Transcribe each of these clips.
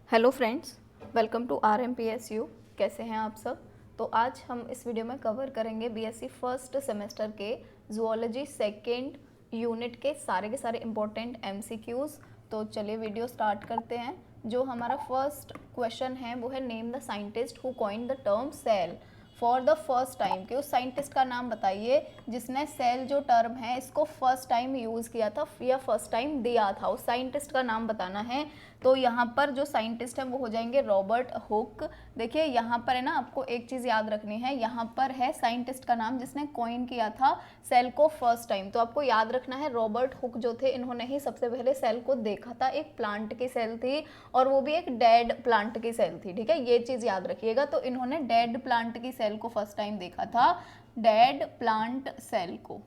Hello friends, welcome to RMPSU। कैसे हैं आप सब। तो आज हम इस वीडियो में कवर करेंगे बीएससी फर्स्ट सेमेस्टर के जूलॉजी सेकेंड यूनिट के सारे इम्पोर्टेंट MCQs। तो चलिए वीडियो स्टार्ट करते हैं। जो हमारा फर्स्ट क्वेश्चन है वो है name the scientist who coined the term cell for the first time. कि उस साइंटिस्ट का नाम बताइए जिसने सेल जो टर्म है इसको फर्स्ट टाइम यूज़ किया था या फर्स्ट टाइम दिया था। उस साइंटिस्ट का नाम बताना है। तो यहाँ पर जो साइंटिस्ट हैं वो हो जाएंगे रॉबर्ट हुक। देखिए यहाँ पर है ना, आपको एक चीज़ याद रखनी है, यहाँ पर है साइंटिस्ट का नाम जिसने कॉइन किया था सेल को फर्स्ट टाइम। तो आपको याद रखना है रॉबर्ट हुक जो थे इन्होंने ही सबसे पहले सेल को देखा था। एक प्लांट की सेल थी और वो भी एक डेड प्लांट की सेल थी। ठीक है, ये चीज़ याद रखिएगा। तो इन्होंने डेड प्लांट की सेल को फर्स्ट टाइम देखा था, डेड प्लांट सेल को।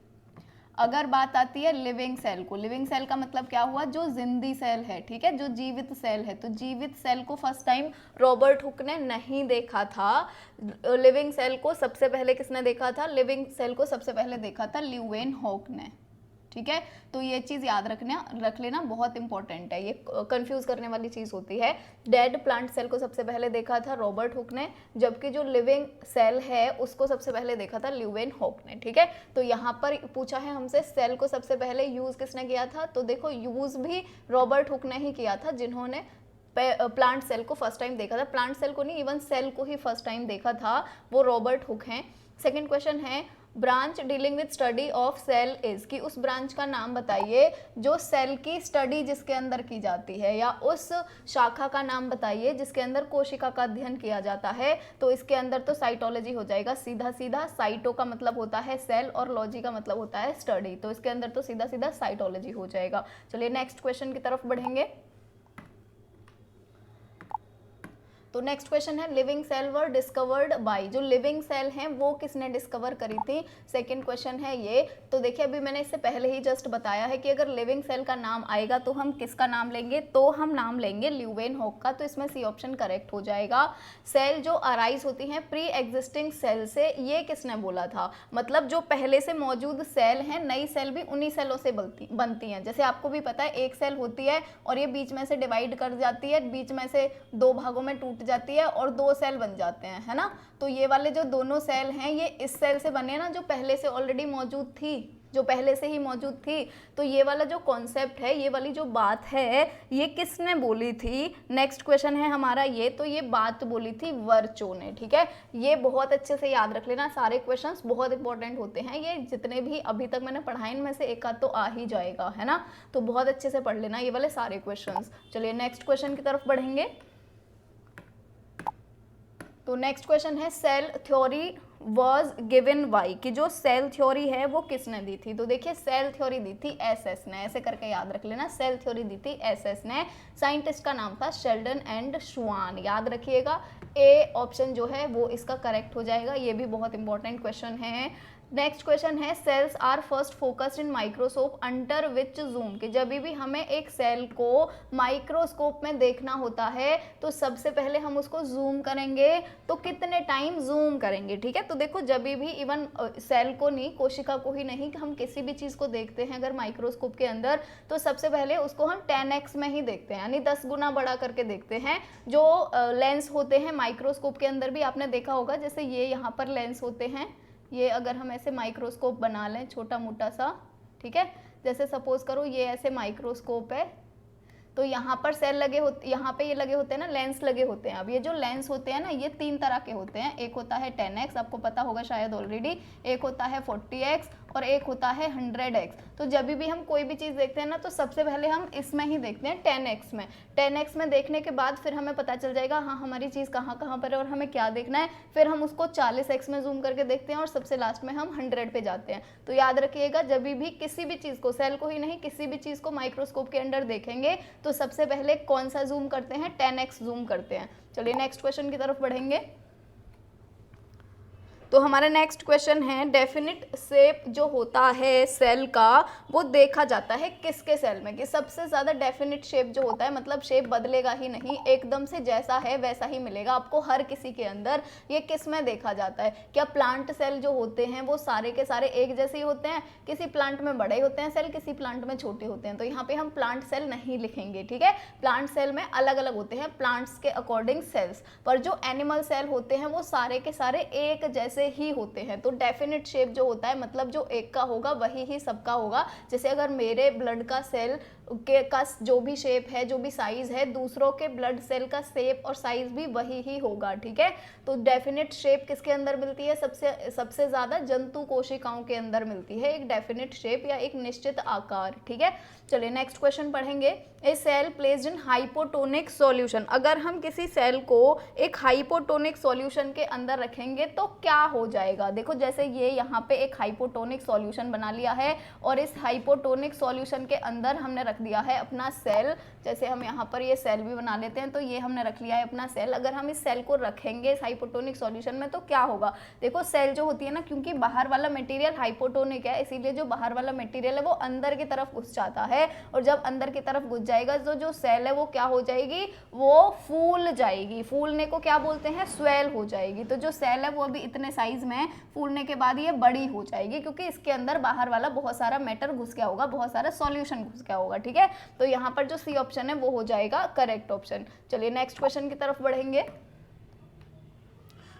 अगर बात आती है लिविंग सेल को, लिविंग सेल का मतलब क्या हुआ, जो जिंदी सेल है। ठीक है, जो जीवित सेल है। तो जीवित सेल को फर्स्ट टाइम रॉबर्ट हुक ने नहीं देखा था। लिविंग सेल को सबसे पहले किसने देखा था, लिविंग सेल को सबसे पहले देखा था ल्यूवेनहॉक ने। ठीक है, तो ये चीज़ याद रख लेना, बहुत इंपॉर्टेंट है। ये कंफ्यूज करने वाली चीज़ होती है। डेड प्लांट सेल को सबसे पहले देखा था रॉबर्ट हुक ने, जबकि जो लिविंग सेल है उसको सबसे पहले देखा था ल्यूवेनहॉक ने। ठीक है, तो यहाँ पर पूछा है हमसे सेल को सबसे पहले यूज़ किसने किया था। तो देखो यूज़ भी रॉबर्ट हुक ने ही किया था, जिन्होंने प्लांट सेल को फर्स्ट टाइम देखा था। प्लांट सेल को नहीं, इवन सेल को ही फर्स्ट टाइम देखा था वो रॉबर्ट हुक हैं। सेकेंड क्वेश्चन है branch dealing with study of cell is. कि उस ब्रांच का नाम बताइए जो सेल की स्टडी जिसके अंदर की जाती है, या उस शाखा का नाम बताइए जिसके अंदर कोशिका का अध्ययन किया जाता है। तो इसके अंदर तो साइटोलॉजी हो जाएगा सीधा सीधा। साइटो का मतलब होता है सेल और लॉजी का मतलब होता है स्टडी। तो इसके अंदर तो सीधा सीधा साइटोलॉजी हो जाएगा। चलिए नेक्स्ट क्वेश्चन की तरफ बढ़ेंगे। तो नेक्स्ट क्वेश्चन है living cell were discovered by. जो लिविंग सेल हैं वो किसने डिस्कवर करी थी, सेकंड क्वेश्चन है ये। तो देखिए अभी मैंने इससे पहले ही जस्ट बताया है कि अगर लिविंग सेल का नाम आएगा तो हम किसका नाम लेंगे, तो हम नाम लेंगे ल्यूवेनहॉक का। तो इसमें सी ऑप्शन करेक्ट हो जाएगा। सेल जो अराइज होती हैं प्री एग्जिस्टिंग सेल से, ये किसने बोला था, मतलब जो पहले से मौजूद सेल हैं, नई सेल भी उन्हीं सेलों से बनती हैं। जैसे आपको भी पता है एक सेल होती है और ये बीच में से डिवाइड कर जाती है, बीच में से दो भागों में टूट जाती है और दो सेल बन जाते हैं, है ना। तो ये वाले जो दोनों सेल हैं ये इस सेल से बने ना, जो पहले से ऑलरेडी मौजूद थी, जो पहले से ही मौजूद थी। तो ये वाला जो कॉन्सेप्ट है, ये वाली जो बात है, ये किसने बोली थी। नेक्स्ट क्वेश्चन है हमारा ये। तो ये बात बोली थी वर्चो ने। ठीक है, ये बहुत अच्छे से याद रख लेना, सारे क्वेश्चंस बहुत इंपॉर्टेंट होते हैं। ये जितने भी अभी तक मैंने पढ़ाए इनमें से एक आध तो आ ही जाएगा, है ना। तो बहुत अच्छे से पढ़ लेना ये वाले सारे क्वेश्चंस। चलिए नेक्स्ट क्वेश्चन की तरफ बढ़ेंगे। तो नेक्स्ट क्वेश्चन है cell theory was given by. कि जो सेल थ्योरी है वो किसने दी थी। तो देखिए सेल थ्योरी दी थी एसएस ने, ऐसे करके याद रख लेना। सेल थ्योरी दी थी एसएस ने, साइंटिस्ट का नाम था शेल्डन एंड श्वान, याद रखिएगा। ए ऑप्शन जो है वो इसका करेक्ट हो जाएगा। ये भी बहुत इंपॉर्टेंट क्वेश्चन है। नेक्स्ट क्वेश्चन है cells are first focused in microscope under which zoom. कि जब भी हमें एक सेल को माइक्रोस्कोप में देखना होता है तो सबसे पहले हम उसको जूम करेंगे, तो कितने टाइम जूम करेंगे। ठीक है, तो देखो जब भी इवन सेल को नहीं, कोशिका को ही नहीं, हम किसी भी चीज़ को देखते हैं अगर माइक्रोस्कोप के अंदर, तो सबसे पहले उसको हम 10x में ही देखते हैं, यानी 10 गुना बड़ा करके देखते हैं। जो लेंस होते हैं माइक्रोस्कोप के अंदर भी आपने देखा होगा, जैसे ये यहाँ पर लेंस होते हैं, ये अगर हम ऐसे माइक्रोस्कोप बना लें छोटा मोटा सा, ठीक है, जैसे सपोज करो ये ऐसे माइक्रोस्कोप है, तो यहाँ पर सेल लगे होते, यहाँ पे ये लगे होते हैं ना, लेंस लगे होते हैं। अब ये जो लेंस होते हैं ना, ये तीन तरह के होते हैं। एक होता है 10x, आपको पता होगा शायद ऑलरेडी, एक होता है 40x और एक होता है 100x। तो जब भी हम कोई भी चीज़ देखते हैं ना, तो सबसे पहले हम इसमें ही देखते हैं 10x में। 10x में देखने के बाद फिर हमें पता चल जाएगा हाँ हमारी चीज़ कहाँ कहाँ पर है और हमें क्या देखना है। फिर हम उसको 40x में जूम करके देखते हैं और सबसे लास्ट में हम 100 पे जाते हैं। तो याद रखिएगा जब भी किसी भी चीज़ को, सेल को ही नहीं, किसी भी चीज़ को माइक्रोस्कोप के अंदर देखेंगे तो सबसे पहले कौन सा जूम करते हैं, 10x जूम करते हैं। चलिए नेक्स्ट क्वेश्चन की तरफ बढ़ेंगे। तो हमारा नेक्स्ट क्वेश्चन है, डेफिनिट शेप जो होता है सेल का वो देखा जाता है किसके सेल में, कि सबसे ज़्यादा डेफिनिट शेप जो होता है, मतलब शेप बदलेगा ही नहीं, एकदम से जैसा है वैसा ही मिलेगा आपको हर किसी के अंदर, ये किस में देखा जाता है? क्या प्लांट सेल जो होते हैं वो सारे के सारे एक जैसे ही होते हैं? किसी प्लांट में बड़े होते हैं सेल, किसी प्लांट में छोटे होते हैं, तो यहाँ पे हम प्लांट सेल नहीं लिखेंगे, ठीक है। प्लांट सेल में अलग अलग होते हैं प्लांट्स के अकॉर्डिंग सेल्स, पर जो एनिमल सेल होते हैं वो सारे के सारे एक जैसे ही होते हैं। तो डेफिनिट शेप जो होता है मतलब जो एक का होगा वही ही सबका होगा। जैसे अगर मेरे ब्लड का सेल का जो भी शेप है, जो भी साइज है, दूसरों के ब्लड सेल का शेप और साइज भी वही ही होगा, ठीक है। तो डेफिनिट शेप किसके अंदर मिलती है? सबसे ज्यादा जंतु कोशिकाओं के अंदर मिलती है एक डेफिनिट शेप या एक निश्चित आकार, ठीक है। चलिए नेक्स्ट क्वेश्चन पढ़ेंगे। A cell placed in hypotonic solution, अगर हम किसी सेल को एक हाइपोटोनिक सॉल्यूशन के अंदर रखेंगे तो क्या हो जाएगा? देखो जैसे ये यहाँ पे एक हाइपोटोनिक सॉल्यूशन बना लिया है और इस हाइपोटोनिक सॉल्यूशन के अंदर हमने रख दिया है अपना सेल। जैसे हम यहाँ पर ये सेल भी बना लेते हैं, तो ये हमने रख लिया है अपना सेल। अगर हम इस सेल को रखेंगे इस हाइपोटोनिक सॉल्यूशन में तो क्या होगा? देखो सेल जो होती है ना, क्योंकि बाहर वाला मटेरियल हाइपोटोनिक है, इसीलिए जो बाहर वाला मटेरियल है वो अंदर की तरफ घुस जाता है, और जब अंदर की तरफ घुस जाएगा तो जो सेल है वो क्या हो जाएगी? वो फूल जाएगी। फूलने को क्या बोलते हैं? स्वेल हो जाएगी। तो जो सेल है वो अभी इतने साइज में है, फूलने के बाद ये बड़ी हो जाएगी, क्योंकि इसके अंदर बाहर वाला बहुत सारा मैटर घुस गया होगा, बहुत सारा सॉल्यूशन घुस गया होगा, ठीक है। तो यहाँ पर जो सी ऑप्शन है वो हो जाएगा करेक्ट ऑप्शन। चलिए नेक्स्ट क्वेश्चन की तरफ बढ़ेंगे।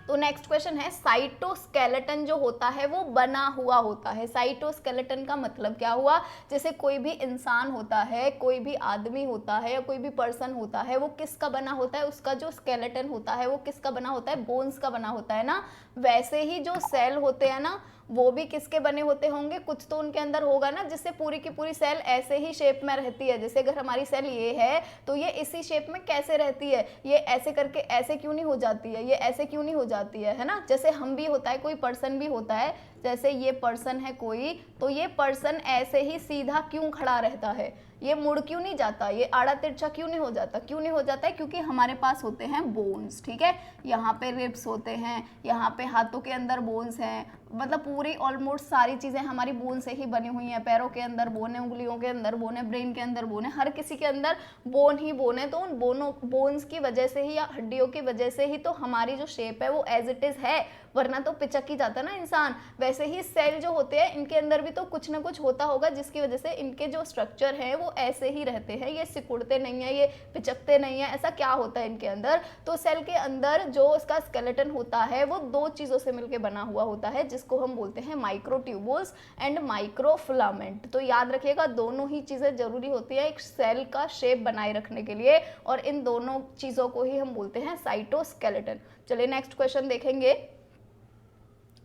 तो नेक्स्ट क्वेश्चन है, साइटोस्केलेटन जो होता है वो बना हुआ होता है। साइटोस्केलेटन का मतलब क्या हुआ? जैसे कोई भी इंसान होता है, कोई भी आदमी होता है या कोई भी पर्सन होता है, वो किसका बना होता है? उसका जो स्केलेटन होता है वो किसका बना होता है? बोन्स का बना होता है ना। वैसे ही जो सेल होते हैं ना वो भी किसके बने होते होंगे? कुछ तो उनके अंदर होगा ना, जिससे पूरी की पूरी सेल ऐसे ही शेप में रहती है। जैसे अगर हमारी सेल ये है तो ये इसी शेप में कैसे रहती है? ये ऐसे करके ऐसे क्यों नहीं हो जाती है? ये ऐसे क्यों नहीं हो जाती है ना। जैसे हम भी होता है, कोई पर्सन भी होता है, जैसे ये पर्सन है कोई, तो ये पर्सन ऐसे ही सीधा क्यों खड़ा रहता है? ये मुड़ क्यों नहीं जाता? ये आड़ा तिरछा क्यों नहीं हो जाता? क्यों नहीं हो जाता है? क्योंकि हमारे पास होते हैं बोन्स, ठीक है। यहाँ पे रिब्स होते हैं, यहाँ पे हाथों के अंदर बोन्स हैं, मतलब पूरी ऑलमोस्ट सारी चीज़ें हमारी बोन से ही बनी हुई हैं। पैरों के अंदर बोन है, उंगलियों के अंदर बोन है, ब्रेन के अंदर बोन है, हर किसी के अंदर बोन ही बोन है। तो उन बोन्स की वजह से ही या हड्डियों की वजह से ही तो हमारी जो शेप है वो एज इट इज़ है, वरना तो पिचक ही जाता ना इंसान। वैसे ही सेल जो होते हैं इनके अंदर भी तो कुछ ना कुछ होता होगा जिसकी वजह से इनके जो स्ट्रक्चर है वो ऐसे ही रहते हैं, ये सिकुड़ते नहीं है, ये पिचकते नहीं है। ऐसा क्या होता है इनके अंदर? तो सेल के अंदर जो उसका स्केलेटन होता है वो दो चीज़ों से मिलकर बना हुआ होता है, जिसको हम बोलते हैं माइक्रोट्यूबुल्स एंड माइक्रोफिलामेंट। तो याद रखिएगा दोनों ही चीज़ें जरूरी होती है एक सेल का शेप बनाए रखने के लिए, और इन दोनों चीज़ों को ही हम बोलते हैं साइटोस्केलेटन। चलिए नेक्स्ट क्वेश्चन देखेंगे।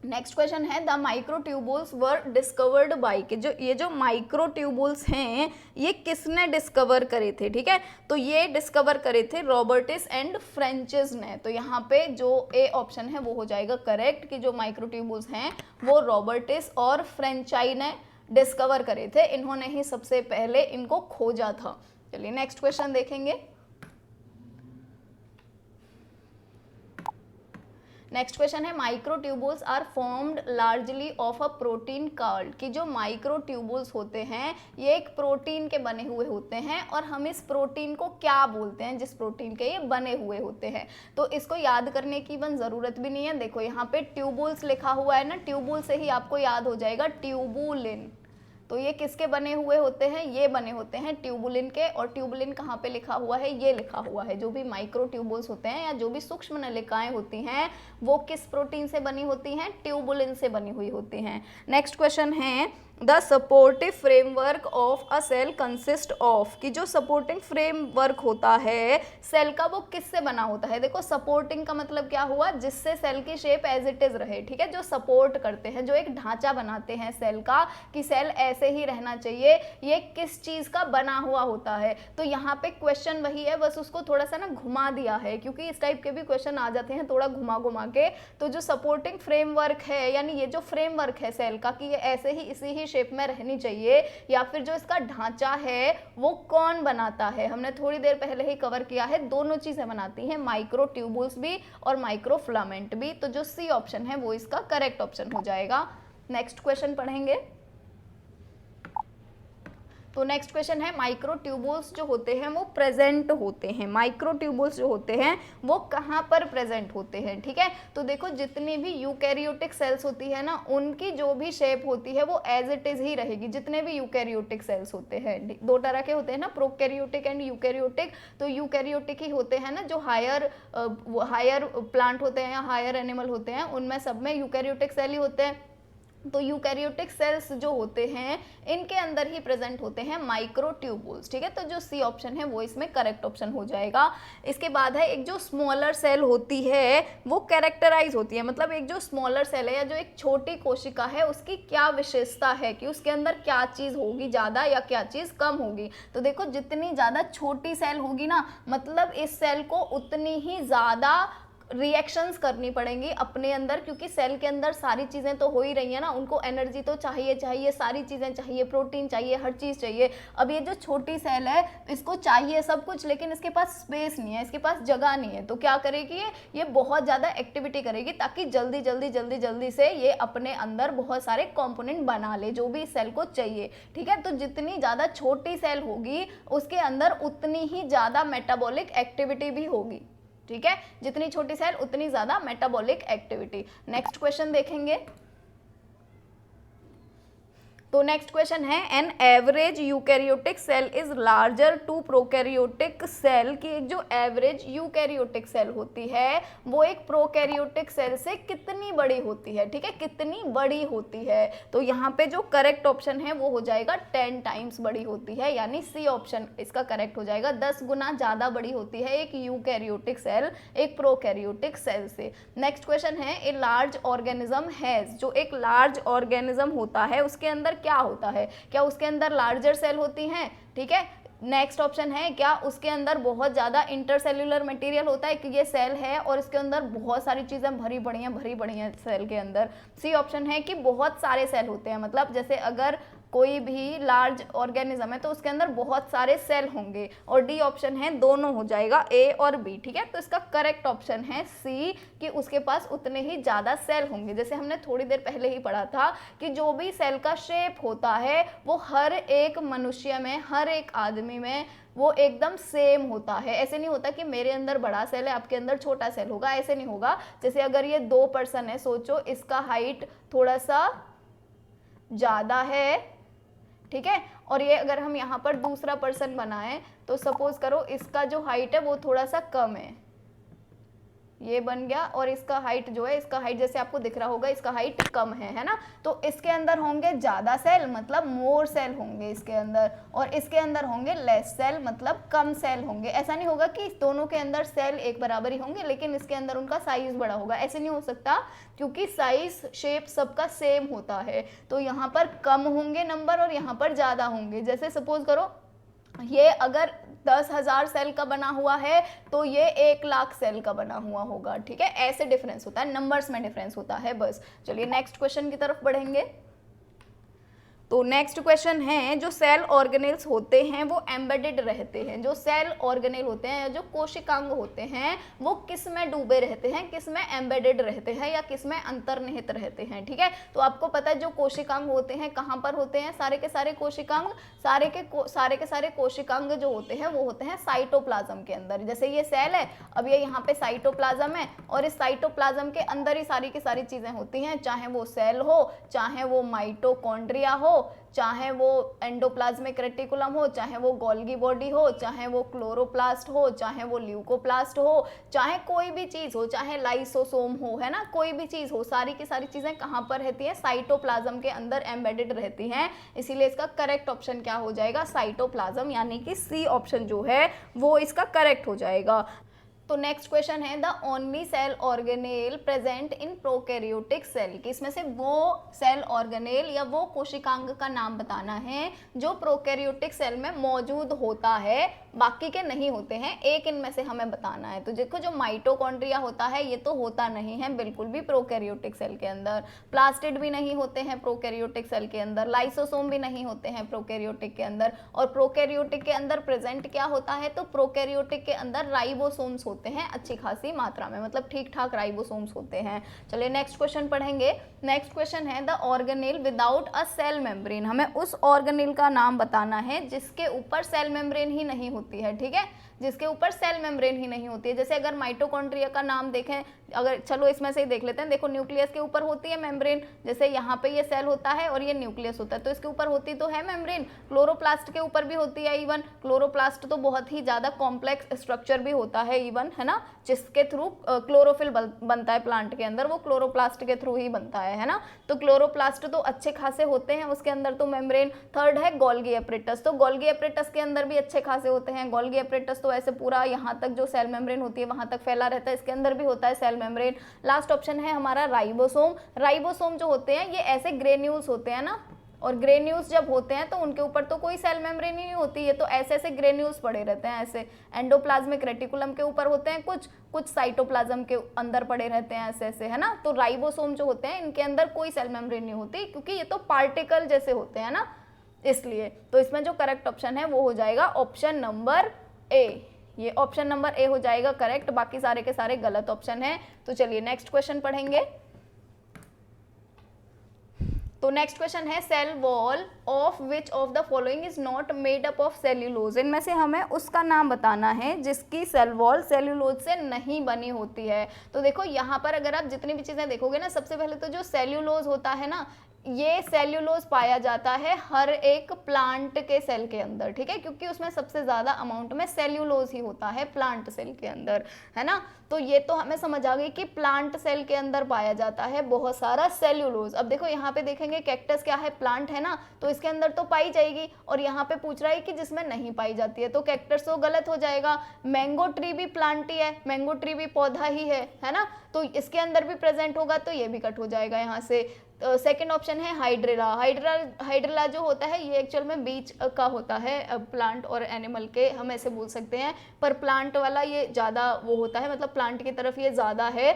नेक्स्ट क्वेश्चन है, the microtubules were discovered bye, कि जो ये जो माइक्रोट्यूबुल्स हैं ये किसने डिस्कवर करे थे? ठीक है, तो ये डिस्कवर करे थे रॉबर्टिस एंड फ्रेंचेस ने। तो यहाँ पे जो ए ऑप्शन है वो हो जाएगा करेक्ट, कि जो माइक्रोट्यूबुल्स हैं वो रॉबर्टिस और फ्रेंचाई ने डिस्कवर करे थे, इन्होंने ही सबसे पहले इनको खोजा था। चलिए नेक्स्ट क्वेश्चन देखेंगे। नेक्स्ट क्वेश्चन है, microtubules are formed largely of a protein called, कि जो माइक्रोट्यूबुल्स होते हैं ये एक प्रोटीन के बने हुए होते हैं, और हम इस प्रोटीन को क्या बोलते हैं जिस प्रोटीन के ये बने हुए होते हैं? तो इसको याद करने की इवन ज़रूरत भी नहीं है। देखो यहाँ पे ट्यूबुल्स लिखा हुआ है ना, ट्यूबुल से ही आपको याद हो जाएगा ट्यूबुलिन। तो ये किसके बने हुए होते हैं? ये बने होते हैं ट्यूबुलिन के। और ट्यूबुलिन कहाँ पे लिखा हुआ है? ये लिखा हुआ है। जो भी माइक्रो ट्यूबुल्स होते हैं या जो भी सूक्ष्म नलिकाएं होती हैं वो किस प्रोटीन से बनी होती हैं? ट्यूबुलिन से बनी हुई होती हैं। नेक्स्ट क्वेश्चन है, the supportive framework of a cell consist of, कि जो सपोर्टिंग फ्रेमवर्क होता है सेल का वो किससे बना होता है? देखो सपोर्टिंग का मतलब क्या हुआ? जिससे सेल की शेप एज इट इज रहे, ठीक है, जो सपोर्ट करते हैं, जो एक ढांचा बनाते हैं सेल का कि सेल ऐसे ही रहना चाहिए, ये किस चीज का बना हुआ होता है? तो यहाँ पे क्वेश्चन वही है, बस उसको थोड़ा सा ना घुमा दिया है, क्योंकि इस टाइप के भी क्वेश्चन आ जाते हैं थोड़ा घुमा घुमा के। तो जो सपोर्टिंग फ्रेमवर्क है, यानी ये जो फ्रेमवर्क है सेल का कि ये ऐसे ही इसी ही उसी शेप में रहनी चाहिए, या फिर जो इसका ढांचा है वो कौन बनाता है? हमने थोड़ी देर पहले ही कवर किया है, दोनों चीजें बनाती हैं, माइक्रोट्यूबुल्स भी और माइक्रोफिलामेंट भी। तो जो सी ऑप्शन है वो इसका करेक्ट ऑप्शन हो जाएगा। नेक्स्ट क्वेश्चन पढ़ेंगे। तो नेक्स्ट क्वेश्चन है, माइक्रोट्यूबुल्स जो होते हैं वो प्रेजेंट होते हैं, माइक्रोट्यूबुल्स जो होते हैं वो कहाँ पर प्रेजेंट होते हैं? ठीक है, तो देखो जितनी भी यूकैरियोटिक सेल्स होती है ना, उनकी जो भी शेप होती है वो एज इट इज ही रहेगी। जितने भी यूकैरियोटिक सेल्स होते हैं, दो तरह के होते हैं ना, प्रोकैरियोटिक एंड यूकैरियोटिक। तो यूकैरियोटिक ही होते हैं ना जो हायर प्लांट होते हैं या हायर एनिमल होते हैं, उनमें सब में यूकैरियोटिक सेल ही होते हैं। तो यूकैरियोटिक सेल्स जो होते हैं इनके अंदर ही प्रेजेंट होते हैं माइक्रोट्यूबुल्स। ठीक है, तो जो सी ऑप्शन है वो इसमें करेक्ट ऑप्शन हो जाएगा। इसके बाद है एक जो स्मॉलर सेल होती है वो कैरेक्टराइज होती है, मतलब एक जो स्मॉलर सेल है या जो एक छोटी कोशिका है उसकी क्या विशेषता है कि उसके अंदर क्या चीज होगी ज्यादा या क्या चीज कम होगी। तो देखो जितनी ज्यादा छोटी सेल होगी ना, मतलब इस सेल को उतनी ही ज्यादा रिएक्शंस करनी पड़ेंगी अपने अंदर, क्योंकि सेल के अंदर सारी चीज़ें तो हो ही रही है ना, उनको एनर्जी तो चाहिए, सारी चीज़ें चाहिए, प्रोटीन चाहिए, हर चीज़ चाहिए। अब ये जो छोटी सेल है इसको चाहिए सब कुछ, लेकिन इसके पास स्पेस नहीं है, इसके पास जगह नहीं है। तो क्या करेगी ये बहुत ज़्यादा एक्टिविटी करेगी ताकि जल्दी से ये अपने अंदर बहुत सारे कॉम्पोनेंट बना ले जो भी सेल को चाहिए। ठीक है, तो जितनी ज़्यादा छोटी सेल होगी उसके अंदर उतनी ही ज़्यादा मेटाबॉलिक एक्टिविटी भी होगी। ठीक है, जितनी छोटी सेल उतनी ज्यादा मेटाबॉलिक एक्टिविटी। नेक्स्ट क्वेश्चन देखेंगे। तो नेक्स्ट क्वेश्चन है, an average eukaryotic cell is larger to prokaryotic cell, की एक जो एवरेज यूकैरियोटिक सेल होती है वो एक प्रोकैरियोटिक सेल से कितनी बड़ी होती है? ठीक है, कितनी बड़ी होती है? तो यहाँ पे जो करेक्ट ऑप्शन है वो हो जाएगा 10 टाइम्स बड़ी होती है, यानी सी ऑप्शन इसका करेक्ट हो जाएगा। 10 गुना ज्यादा बड़ी होती है एक यूकैरियोटिक सेल एक प्रोकैरियोटिक सेल से। नेक्स्ट क्वेश्चन है, ए लार्ज ऑर्गेनिज्म हैज, जो एक लार्ज ऑर्गेनिज्म होता है उसके अंदर क्या होता है? क्या उसके अंदर लार्जर सेल होती हैं? ठीक है, नेक्स्ट ऑप्शन है, क्या उसके अंदर बहुत ज्यादा इंटरसेल्यूलर मटेरियल होता है कि ये सेल है और इसके अंदर बहुत सारी चीजें भरी पड़ी हैं सेल के अंदर। सी ऑप्शन है कि बहुत सारे सेल होते हैं, मतलब जैसे अगर कोई भी लार्ज ऑर्गेनिज्म है तो उसके अंदर बहुत सारे सेल होंगे। और डी ऑप्शन है, दोनों हो जाएगा, ए और बी। ठीक है, तो इसका करेक्ट ऑप्शन है सी कि उसके पास उतने ही ज़्यादा सेल होंगे। जैसे हमने थोड़ी देर पहले ही पढ़ा था कि जो भी सेल का शेप होता है वो हर एक मनुष्य में, हर एक आदमी में वो एकदम सेम होता है। ऐसे नहीं होता कि मेरे अंदर बड़ा सेल है आपके अंदर छोटा सेल होगा, ऐसे नहीं होगा। जैसे अगर ये 2 पर्सन है, सोचो इसका हाइट थोड़ा सा ज़्यादा है, ठीक है, और ये अगर हम यहाँ पर दूसरा पर्सन बनाएं तो सपोज करो इसका जो हाइट है वो थोड़ा सा कम है, ये बन गया, और इसका हाइट जो है, इसका हाइट जैसे आपको दिख रहा होगा इसका हाइट कम है ना, तो इसके अंदर होंगे ज्यादा सेल, मतलब मोर सेल होंगे इसके अंदर, और इसके अंदर होंगे लेस सेल, मतलब कम सेल होंगे। ऐसा नहीं होगा कि इस दोनों के अंदर सेल एक बराबर ही होंगे लेकिन इसके अंदर उनका साइज बड़ा होगा, ऐसे नहीं हो सकता, क्योंकि साइज शेप सबका सेम होता है। तो यहाँ पर कम होंगे नंबर और यहाँ पर ज्यादा होंगे। जैसे सपोज करो ये अगर 10,000 सेल का बना हुआ है तो ये 1,00,000 सेल का बना हुआ होगा। ठीक है, ऐसे डिफरेंस होता है, नंबर्स में डिफरेंस होता है बस। चलिए नेक्स्ट क्वेश्चन की तरफ बढ़ेंगे। तो नेक्स्ट क्वेश्चन है, जो सेल ऑर्गेनेल्स होते हैं वो एम्बेडेड रहते हैं, जो सेल ऑर्गेनेल होते हैं, जो कोशिकांग होते हैं वो किस में डूबे रहते हैं, किस में एम्बेडेड रहते हैं या किस में अंतर्निहित रहते हैं। ठीक है, तो आपको पता है जो कोशिकांग होते हैं कहाँ पर होते हैं, सारे के सारे कोशिकांग, सारे के सारे कोशिकांग जो होते हैं वो होते हैं साइटोप्लाज्म के अंदर। जैसे ये सेल है, अब ये यहाँ पे साइटोप्लाज्म है और इस साइटोप्लाज्म के अंदर ही सारी की सारी चीजें होती हैं, चाहे वो सेल हो, चाहे वो माइटोकॉन्ड्रिया हो, चाहे वो एंडोप्लाज्मिक रेटिकुलम हो, चाहे वो गोल्गी बॉडी हो, चाहे वो क्लोरोप्लास्ट हो, चाहे वो ल्यूकोप्लास्ट हो, चाहे कोई भी चीज हो, चाहे लाइसोसोम हो, है ना, कोई भी चीज हो, सारी की सारी चीजें कहाँ पर रहती हैं, साइटोप्लाज्म के अंदर एम्बेडेड रहती हैं। इसीलिए इसका करेक्ट ऑप्शन क्या हो जाएगा, साइटोप्लाज्म, यानी कि सी ऑप्शन जो है वो इसका करेक्ट हो जाएगा। तो नेक्स्ट क्वेश्चन है the only cell organelle present in prokaryotic cell, कि इसमें से वो सेल ऑर्गेनेल या वो कोशिकांग का नाम बताना है जो प्रोकैरियोटिक सेल में मौजूद होता है, बाकी के नहीं होते हैं, एक इनमें से हमें बताना है। तो देखो जो माइटोकॉन्ड्रिया होता है ये तो होता नहीं है बिल्कुल भी प्रोकैरियोटिक सेल के अंदर, प्लास्टिड भी नहीं होते हैं प्रोकैरियोटिक सेल के अंदर, लाइसोसोम भी नहीं होते हैं प्रोकैरियोटिक के अंदर, और प्रोकैरियोटिक के अंदर प्रेजेंट क्या होता है, तो प्रोकैरियोटिक के अंदर राइबोसोम्स होते हैं अच्छी खासी मात्रा में, मतलब ठीक ठाक राइबोसोम्स होते हैं। चलिए नेक्स्ट क्वेश्चन पढ़ेंगे। नेक्स्ट क्वेश्चन है the organelle without a cell membrane, हमें उस ऑर्गेनेल का नाम बताना है जिसके ऊपर सेल मेम्ब्रेन ही नहीं होती है, ठीक है, जिसके ऊपर सेल मेम्ब्रेन ही नहीं होती है। जैसे अगर माइटोकॉन्ड्रिया का नाम देखें, अगर चलो इसमें से ही देख लेते हैं, देखो न्यूक्लियस के ऊपर होती है मेम्ब्रेन, जैसे यहाँ पे ये सेल होता है और ये न्यूक्लियस होता है, तो इसके ऊपर होती तो है मेम्ब्रेन। क्लोरोप्लास्ट के ऊपर भी होती है इवन, क्लोरोप्लास्ट तो बहुत ही ज्यादा कॉम्प्लेक्स स्ट्रक्चर भी होता है इवन, है ना, जिसके थ्रू क्लोरोफिल बनता है प्लांट के अंदर, वो क्लोरोप्लास्ट के थ्रू ही बनता है ना। तो क्लोरोप्लास्ट तो अच्छे खासे होते हैं उसके अंदर तो मेम्ब्रेन। थर्ड है गोल्गी एपरेटस, तो गोल्गी एपरेटस के अंदर भी अच्छे खासे होते हैं। गोल्गी एपरेटस तो ऐसे पूरा यहाँ तक जो सेल मेम्ब्रेन होती है वहां तक फैला रहता है, इसके अंदर भी होता है सेल मेम्ब्रेन। लास्ट ऑप्शन है हमारा राइबोसोम। राइबोसोम जो होते हैं ये ऐसे ग्रेन्यूल्स होते हैं ना, और ग्रेन्यूल्स जब होते हैं तो उनके ऊपर तो कोई सेल मेम्ब्रेन ही नहीं होती है, तो ऐसे ऐसे ग्रेन्यूल्स पड़े रहते हैं, ऐसे एंडोप्लाज्मिक रेटिकुलम के ऊपर होते हैं कुछ साइटोप्लाज्म के अंदर पड़े रहते हैं ऐसे ऐसे, है ना। तो राइबोसोम जो होते हैं इनके अंदर कोई सेल मेम्ब्रेन नहीं होती, क्योंकि ये तो पार्टिकल जैसे होते हैं ना, इसलिए। तो इसमें जो करेक्ट ऑप्शन है वो हो जाएगा ऑप्शन नंबर ए, ये ऑप्शन नंबर ए हो जाएगा करेक्ट, बाकी सारे के सारे गलत ऑप्शन है। तो चलिए नेक्स्ट क्वेश्चन पढ़ेंगे। तो नेक्स्ट क्वेश्चन है cell wall of which of the following is not made up of cellulose, इनमें से हमें उसका नाम बताना है जिसकी सेल वॉल सेल्यूलोज से नहीं बनी होती है। तो देखो यहाँ पर अगर आप जितनी भी चीजें देखोगे ना, सबसे पहले तो जो सेल्यूलोज होता है ना, ये सेल्यूलोज पाया जाता है हर एक प्लांट के सेल के अंदर, ठीक है, क्योंकि उसमें सबसे ज्यादा अमाउंट में सेल्यूलोज ही होता है प्लांट सेल के अंदर, है ना। तो ये तो हमें समझ आ गई कि प्लांट सेल के अंदर पाया जाता है बहुत सारा सेल्यूलोज। अब देखो यहाँ पे देखेंगे कैक्टस क्या है, प्लांट है ना, तो इसके अंदर तो पाई जाएगी, और यहाँ पे पूछ रहा है कि जिसमें नहीं पाई जाती है, तो कैक्टस तो गलत हो जाएगा। मैंगो ट्री भी प्लांट ही है, मैंगो ट्री भी पौधा ही है ना, तो इसके अंदर भी प्रेजेंट होगा, तो ये भी कट हो जाएगा यहाँ से। सेकेंड ऑप्शन है हाइड्रेला। हाइड्रेला जो होता है ये एक्चुअल में बीच का होता है प्लांट और एनिमल के, हम ऐसे बोल सकते हैं, पर प्लांट वाला ये ज़्यादा वो होता है, मतलब प्लांट की तरफ ये ज़्यादा है,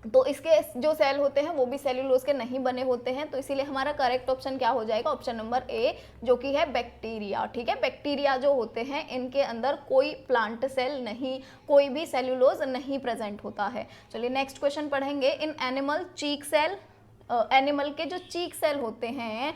तो इसके जो सेल होते हैं वो भी सेल्यूलोज के नहीं बने होते हैं, तो इसीलिए हमारा करेक्ट ऑप्शन क्या हो जाएगा, ऑप्शन नंबर ए, जो कि है बैक्टीरिया, ठीक है। बैक्टीरिया जो होते हैं इनके अंदर कोई प्लांट सेल नहीं, कोई भी सेल्यूलोज नहीं प्रेजेंट होता है। चलिए नेक्स्ट क्वेश्चन पढ़ेंगे। In animal cheek cell, animal के जो चीक सेल होते हैं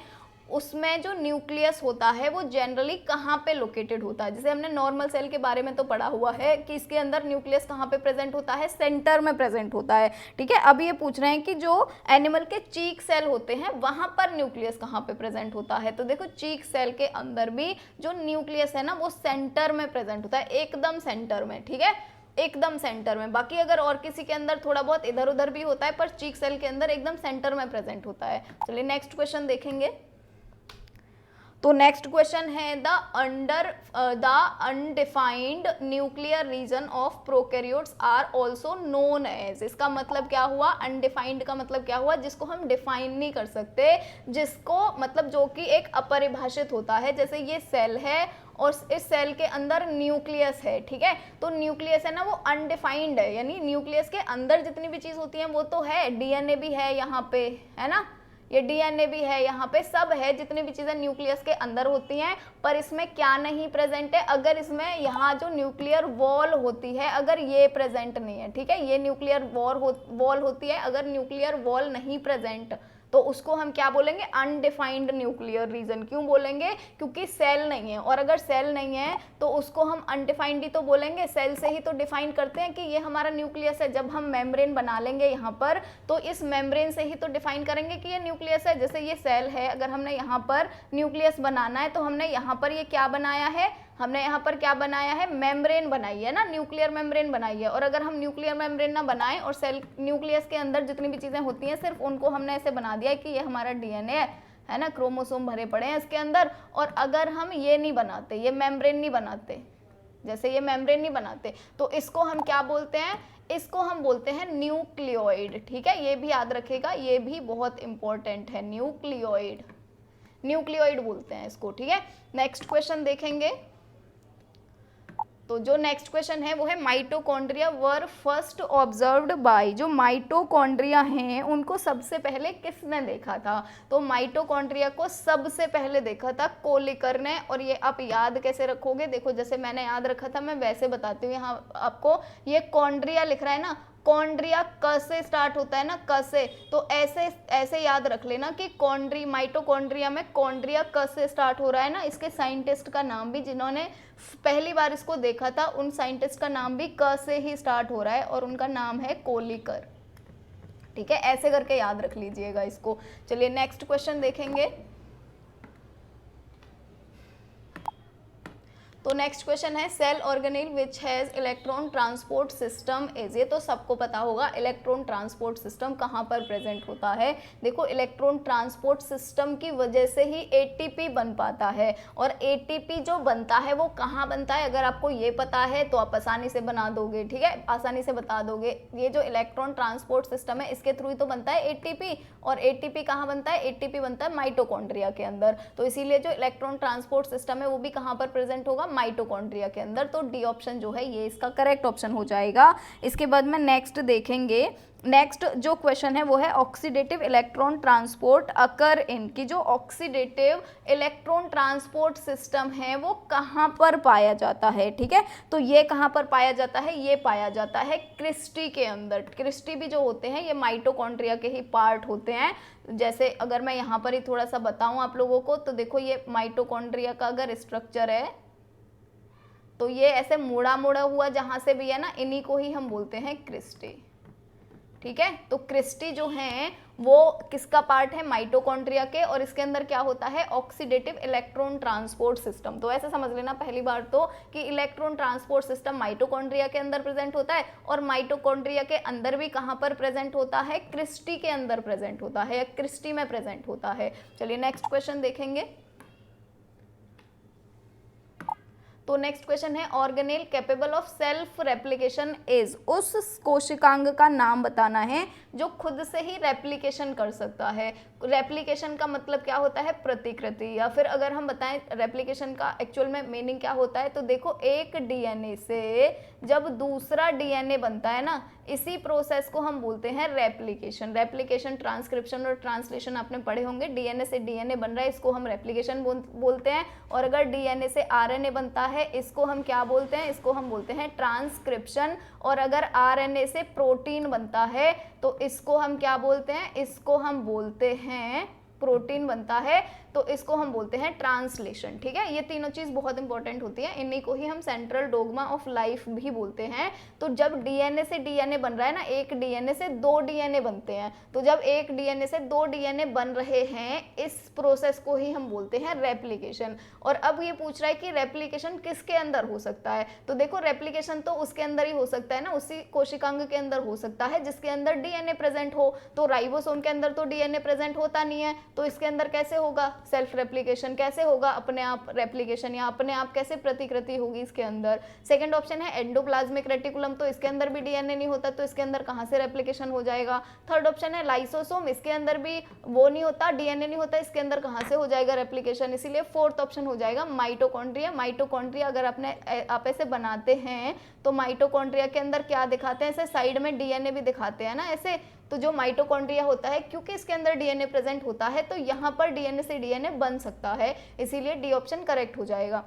उसमें जो न्यूक्लियस होता है वो जनरली कहाँ पे लोकेटेड होता है। जैसे हमने नॉर्मल सेल के बारे में तो पढ़ा हुआ है कि इसके अंदर न्यूक्लियस कहाँ पे प्रेजेंट होता है, सेंटर में प्रेजेंट होता है, ठीक है। अब ये पूछ रहे हैं कि जो एनिमल के चीक सेल होते हैं वहां पर न्यूक्लियस कहाँ पे प्रेजेंट होता है। तो देखो चीक सेल के अंदर भी जो न्यूक्लियस है ना वो सेंटर में प्रेजेंट होता है, एकदम सेंटर में, ठीक है, एकदम सेंटर में। बाकी अगर और किसी के अंदर थोड़ा बहुत इधर उधर भी होता है, पर चीक सेल के अंदर एकदम सेंटर में प्रेजेंट होता है। चलिए नेक्स्ट क्वेश्चन देखेंगे। तो नेक्स्ट क्वेश्चन है the undefined nuclear region of prokaryotes are also known as. इसका मतलब क्या हुआ, अनडिफाइंड का मतलब क्या हुआ, जिसको हम डिफाइन नहीं कर सकते, जिसको मतलब जो कि एक अपरिभाषित होता है। जैसे ये सेल है और इस सेल के अंदर न्यूक्लियस है, ठीक है, तो न्यूक्लियस है ना वो अनडिफाइंड है, यानी न्यूक्लियस के अंदर जितनी भी चीज होती है वो तो है, डीएनए भी है यहाँ पे, है ना, ये डीएनए भी है यहाँ पे, सब है, जितनी भी चीजें न्यूक्लियस के अंदर होती हैं, पर इसमें क्या नहीं प्रेजेंट है, अगर इसमें यहाँ जो न्यूक्लियर वॉल होती है अगर ये प्रेजेंट नहीं है, ठीक है, ये न्यूक्लियर वॉल होती है, अगर न्यूक्लियर वॉल नहीं प्रेजेंट तो उसको हम क्या बोलेंगे, अनडिफाइंड न्यूक्लियर रीजन। क्यों बोलेंगे, क्योंकि सेल नहीं है, और अगर सेल नहीं है तो उसको हम अनडिफाइंड ही तो बोलेंगे, सेल से ही तो डिफाइन करते हैं कि ये हमारा न्यूक्लियस है। जब हम मेम्ब्रेन बना लेंगे यहाँ पर तो इस मेम्ब्रेन से ही तो डिफाइन करेंगे कि ये न्यूक्लियस है। जैसे ये सेल है, अगर हमने यहाँ पर न्यूक्लियस बनाना है तो हमने यहाँ पर ये क्या बनाया है, हमने यहाँ पर क्या बनाया है, मेम्ब्रेन बनाई है ना, न्यूक्लियर मेम्ब्रेन बनाई है। और अगर हम न्यूक्लियर मेम्ब्रेन ना बनाएं और सेल न्यूक्लियस के अंदर जितनी भी चीजें होती हैं सिर्फ उनको हमने ऐसे बना दिया कि ये हमारा डीएनए है ना, क्रोमोसोम भरे पड़े हैं इसके अंदर, और अगर हम ये नहीं बनाते, ये मेम्ब्रेन नहीं बनाते, जैसे ये मेम्ब्रेन नहीं बनाते, तो इसको हम क्या बोलते हैं, इसको हम बोलते हैं न्यूक्लियोइड। ठीक है, ये भी याद रखेगा, ये भी बहुत इंपॉर्टेंट है, न्यूक्लियोइड, न्यूक्लियोइड बोलते हैं इसको। ठीक है, नेक्स्ट क्वेश्चन देखेंगे। तो जो नेक्स्ट क्वेश्चन है वो है माइटोकॉन्ड्रिया वर फर्स्ट ऑब्जर्व्ड बाय, जो माइटोकॉन्ड्रिया हैं उनको सबसे पहले किसने देखा था, तो माइटोकॉन्ड्रिया को सबसे पहले देखा था कोलिकर ने। और ये आप याद कैसे रखोगे, देखो जैसे मैंने याद रखा था मैं वैसे बताती हूँ। यहाँ आपको ये कॉन्ड्रिया लिख रहा है ना, कॉन्ड्रिया क से स्टार्ट होता है ना, क से, तो ऐसे ऐसे याद रख लेना कि कॉन्ड्री माइटोकॉन्ड्रिया में कॉन्ड्रिया क से स्टार्ट हो रहा है ना। इसके साइंटिस्ट का नाम भी, जिन्होंने पहली बार इसको देखा था, उन साइंटिस्ट का नाम भी क से ही स्टार्ट हो रहा है और उनका नाम है कोलिकर। ठीक है, ऐसे करके याद रख लीजिएगा इसको। चलिए नेक्स्ट क्वेश्चन देखेंगे। तो नेक्स्ट क्वेश्चन है cell organelle which has electron transport system is, ये तो सबको पता होगा इलेक्ट्रॉन ट्रांसपोर्ट सिस्टम कहाँ पर प्रेजेंट होता है। देखो इलेक्ट्रॉन ट्रांसपोर्ट सिस्टम की वजह से ही एटीपी बन पाता है, और एटीपी जो बनता है वो कहाँ बनता है, अगर आपको ये पता है तो आप आसानी से बना दोगे। ठीक है, आसानी से बता दोगे। ये जो इलेक्ट्रॉन ट्रांसपोर्ट सिस्टम है इसके थ्रू ही तो बनता है एटीपी, और एटीपी कहाँ बनता है, एटीपी बनता है माइटोकॉन्ड्रिया के अंदर। तो इसीलिए जो इलेक्ट्रॉन ट्रांसपोर्ट सिस्टम है वो भी कहाँ पर प्रेजेंट होगा, माइटोकॉन्ड्रिया के अंदर। तो डी ऑप्शन जो है ये इसका करेक्ट ऑप्शन हो जाएगा। इसके बाद में नेक्स्ट देखेंगे। नेक्स्ट जो क्वेश्चन है वो है ऑक्सीडेटिव इलेक्ट्रॉन ट्रांसपोर्ट अकर इन, की जो ऑक्सीडेटिव इलेक्ट्रॉन ट्रांसपोर्ट सिस्टम है वो कहाँ पर पाया जाता है। ठीक है, तो ये कहाँ पर पाया जाता है, ये पाया जाता है क्रिस्टी के अंदर। क्रिस्टी भी जो होते हैं ये माइटोकॉन्ड्रिया के ही पार्ट होते हैं। जैसे अगर मैं यहाँ पर ही थोड़ा सा बताऊँ आप लोगों को, तो देखो ये माइटोकॉन्ड्रिया का अगर स्ट्रक्चर है तो ये ऐसे मुड़ा मुड़ा हुआ जहाँ से भी है ना, इन्हीं को ही हम बोलते हैं क्रिस्टी। ठीक है, तो क्रिस्टी जो हैं वो किसका पार्ट है, माइटोकॉन्ड्रिया के, और इसके अंदर क्या होता है, ऑक्सीडेटिव इलेक्ट्रॉन ट्रांसपोर्ट सिस्टम। तो ऐसे समझ लेना पहली बार तो कि इलेक्ट्रॉन ट्रांसपोर्ट सिस्टम माइटोकॉन्ड्रिया के अंदर प्रेजेंट होता है, और माइटोकॉन्ड्रिया के अंदर भी कहाँ पर प्रेजेंट होता है, क्रिस्टी के अंदर प्रेजेंट होता है, या क्रिस्टी में प्रेजेंट होता है। चलिए नेक्स्ट क्वेश्चन देखेंगे। तो नेक्स्ट क्वेश्चन है organelle capable of self replication is, उस कोशिकांग का नाम बताना है जो खुद से ही रेप्लिकेशन कर सकता है। रेप्लिकेशन का मतलब क्या होता है, प्रतिकृति, या फिर अगर हम बताएं रेप्लिकेशन का एक्चुअल में मीनिंग क्या होता है, तो देखो एक डीएनए से जब दूसरा डीएनए बनता है ना, इसी प्रोसेस को हम बोलते हैं रेप्लिकेशन। रेप्लिकेशन, ट्रांसक्रिप्शन और ट्रांसलेशन आपने पढ़े होंगे। डीएनए से डीएनए बन रहा है, इसको हम रेप्लिकेशन बोलते हैं। और अगर डीएनए से आरएनए बनता है, इसको हम क्या बोलते हैं, इसको हम बोलते हैं ट्रांसक्रिप्शन। और अगर आरएनए से प्रोटीन बनता है तो इसको हम क्या बोलते हैं, इसको हम बोलते हैं, प्रोटीन बनता है तो इसको हम बोलते हैं ट्रांसलेशन। ठीक है, ये तीनों चीज बहुत इंपॉर्टेंट होती है, इन्हीं को ही हम सेंट्रल डोग्मा ऑफ लाइफ भी बोलते हैं। तो जब डीएनए से डीएनए बन रहा है ना, एक डीएनए से दो डीएनए बनते हैं, तो जब एक डीएनए से दो डीएनए बन रहे हैं, इस प्रोसेस को ही हम बोलते हैं रेप्लिकेशन। और अब ये पूछ रहा है कि रेप्लिकेशन किसके अंदर हो सकता है, तो देखो रेप्लिकेशन तो उसके अंदर ही हो सकता है ना, उसी कोशिकांग के अंदर हो सकता है जिसके अंदर डीएनए प्रेजेंट हो। तो राइबोसोम के अंदर तो डीएनए प्रेजेंट होता नहीं है, तो इसके अंदर कैसे होगा सेल्फ रेप्लिकेशन, कैसे होगा अपने आप रेप्लिकेशन, या अपने आप कैसे प्रतिकृति होगी इसके अंदर। सेकंड ऑप्शन है एंडोप्लाज्मिक रेटिकुलम, तो इसके अंदर भी डीएनए नहीं होता, तो इसके अंदर कहां से रेप्लिकेशन हो जाएगा। थर्ड ऑप्शन है लाइसोसोम, इसके अंदर भी वो नहीं होता, डीएनए नहीं होता, इसके अंदर कहां से हो जाएगा रेप्लिकेशन, इसीलिए फोर्थ ऑप्शन हो जाएगा माइटोकॉन्ड्रिया। माइटोकॉन्ड्रिया अगर आप ऐसे बनाते हैं तो माइटोकॉन्ड्रिया के अंदर क्या दिखाते हैं, ऐसे साइड में डीएनए भी दिखाते हैं ना ऐसे। तो जो माइटोकॉन्ड्रिया होता है, क्योंकि इसके अंदर डीएनए प्रेजेंट होता है, तो यहाँ पर डीएनए से डीएनए बन सकता है, इसीलिए डी ऑप्शन करेक्ट हो जाएगा।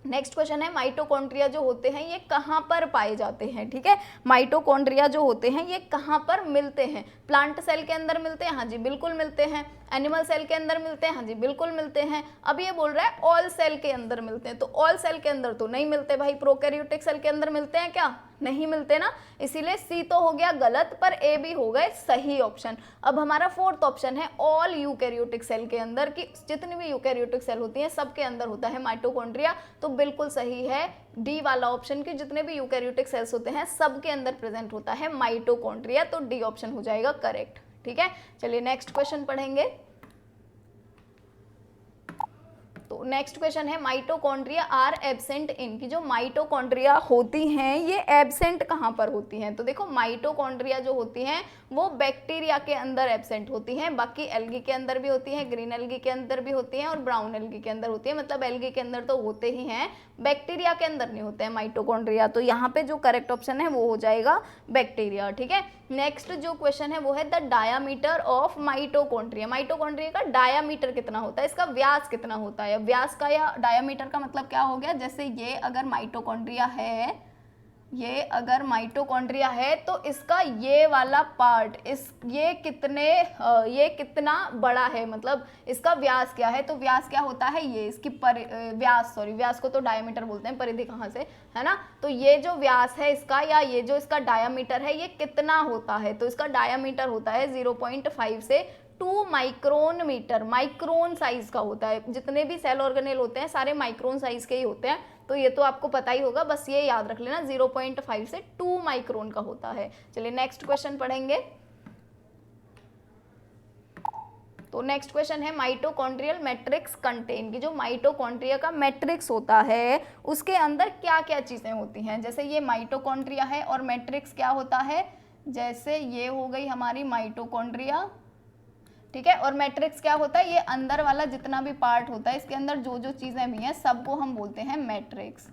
नेक्स्ट क्वेश्चन है माइटोकॉन्ड्रिया जो होते हैं ये कहाँ पर पाए जाते हैं। ठीक है, माइटोकॉन्ड्रिया जो होते हैं ये कहाँ पर मिलते हैं, प्लांट सेल के अंदर मिलते हैं, हाँ जी बिल्कुल मिलते हैं। एनिमल सेल के अंदर मिलते हैं, हाँ जी बिल्कुल मिलते हैं। अब ये बोल रहा है ऑल सेल के अंदर मिलते हैं, तो ऑल सेल के अंदर तो नहीं मिलते भाई। प्रोकैरियोटिक सेल के अंदर मिलते हैं क्या, नहीं मिलते ना, इसीलिए सी तो हो गया गलत, पर ए भी हो गए सही ऑप्शन। अब हमारा फोर्थ ऑप्शन है ऑल यूकैरियोटिक सेल के अंदर, कि जितनी भी यूकैरियोटिक सेल होती हैं सबके अंदर होता है माइटोकॉन्ड्रिया, तो बिल्कुल सही है डी वाला ऑप्शन, कि जितने भी यूकैरियोटिक सेल्स होते हैं सबके अंदर प्रेजेंट होता है माइटोकॉन्ड्रिया, तो डी ऑप्शन हो जाएगा करेक्ट। ठीक है, चलिए नेक्स्ट क्वेश्चन पढ़ेंगे। तो नेक्स्ट क्वेश्चन है माइटोकॉन्ड्रिया आर एब्सेंट इन, की जो माइटोकॉन्ड्रिया होती हैं ये एब्सेंट कहाँ पर होती हैं? तो देखो माइटोकॉन्ड्रिया जो होती हैं वो बैक्टीरिया के अंदर एब्सेंट होती हैं, बाकी एल्गी के अंदर भी होती हैं, ग्रीन एल्गी के अंदर भी होती हैं और ब्राउन एल्गी के अंदर होती है, मतलब एल्गी के अंदर तो होते ही हैं, बैक्टीरिया के अंदर नहीं होते हैं माइटोकॉन्ड्रिया। तो यहाँ पे जो करेक्ट ऑप्शन है वो हो जाएगा बैक्टीरिया। ठीक है, नेक्स्ट जो क्वेश्चन है वो है the diameter of mitochondria. Mitochondria का डायामीटर कितना होता है, इसका व्यास कितना होता है? व्यास का या डायामीटर का मतलब क्या हो गया, जैसे ये अगर माइटोकॉन्ड्रिया है, ये अगर माइटोकॉन्ड्रिया है तो इसका ये वाला पार्ट ये कितना बड़ा है, मतलब इसका व्यास क्या है? तो व्यास क्या होता है, ये इसकी व्यास को तो डायमीटर बोलते हैं, परिधि कहाँ से, है ना। तो ये जो व्यास है इसका या ये जो इसका डायमीटर है ये कितना होता है? तो इसका डायमीटर होता है 0.5 से 2 माइक्रोन मीटर, माइक्रोन साइज का होता है। जितने भी सेल ऑर्गेनेल होते हैं सारे माइक्रोन साइज के ही होते हैं, तो ये तो आपको पता ही होगा, बस ये याद रख लेना 0.5 से 2 माइक्रोन का होता है। चलिए नेक्स्ट क्वेश्चन पढ़ेंगे। तो नेक्स्ट क्वेश्चन है माइटोकॉन्ड्रियल मैट्रिक्स कंटेन, की जो माइटोकॉन्ड्रिया का मैट्रिक्स होता है उसके अंदर क्या क्या चीजें होती हैं। जैसे ये माइटोकॉन्ड्रिया है और मैट्रिक्स क्या होता है, जैसे ये हो गई हमारी माइटोकॉन्ड्रिया, ठीक है, और मैट्रिक्स क्या होता है, ये अंदर वाला जितना भी पार्ट होता है इसके अंदर जो जो चीजें भी हैं सबको हम बोलते हैं मैट्रिक्स।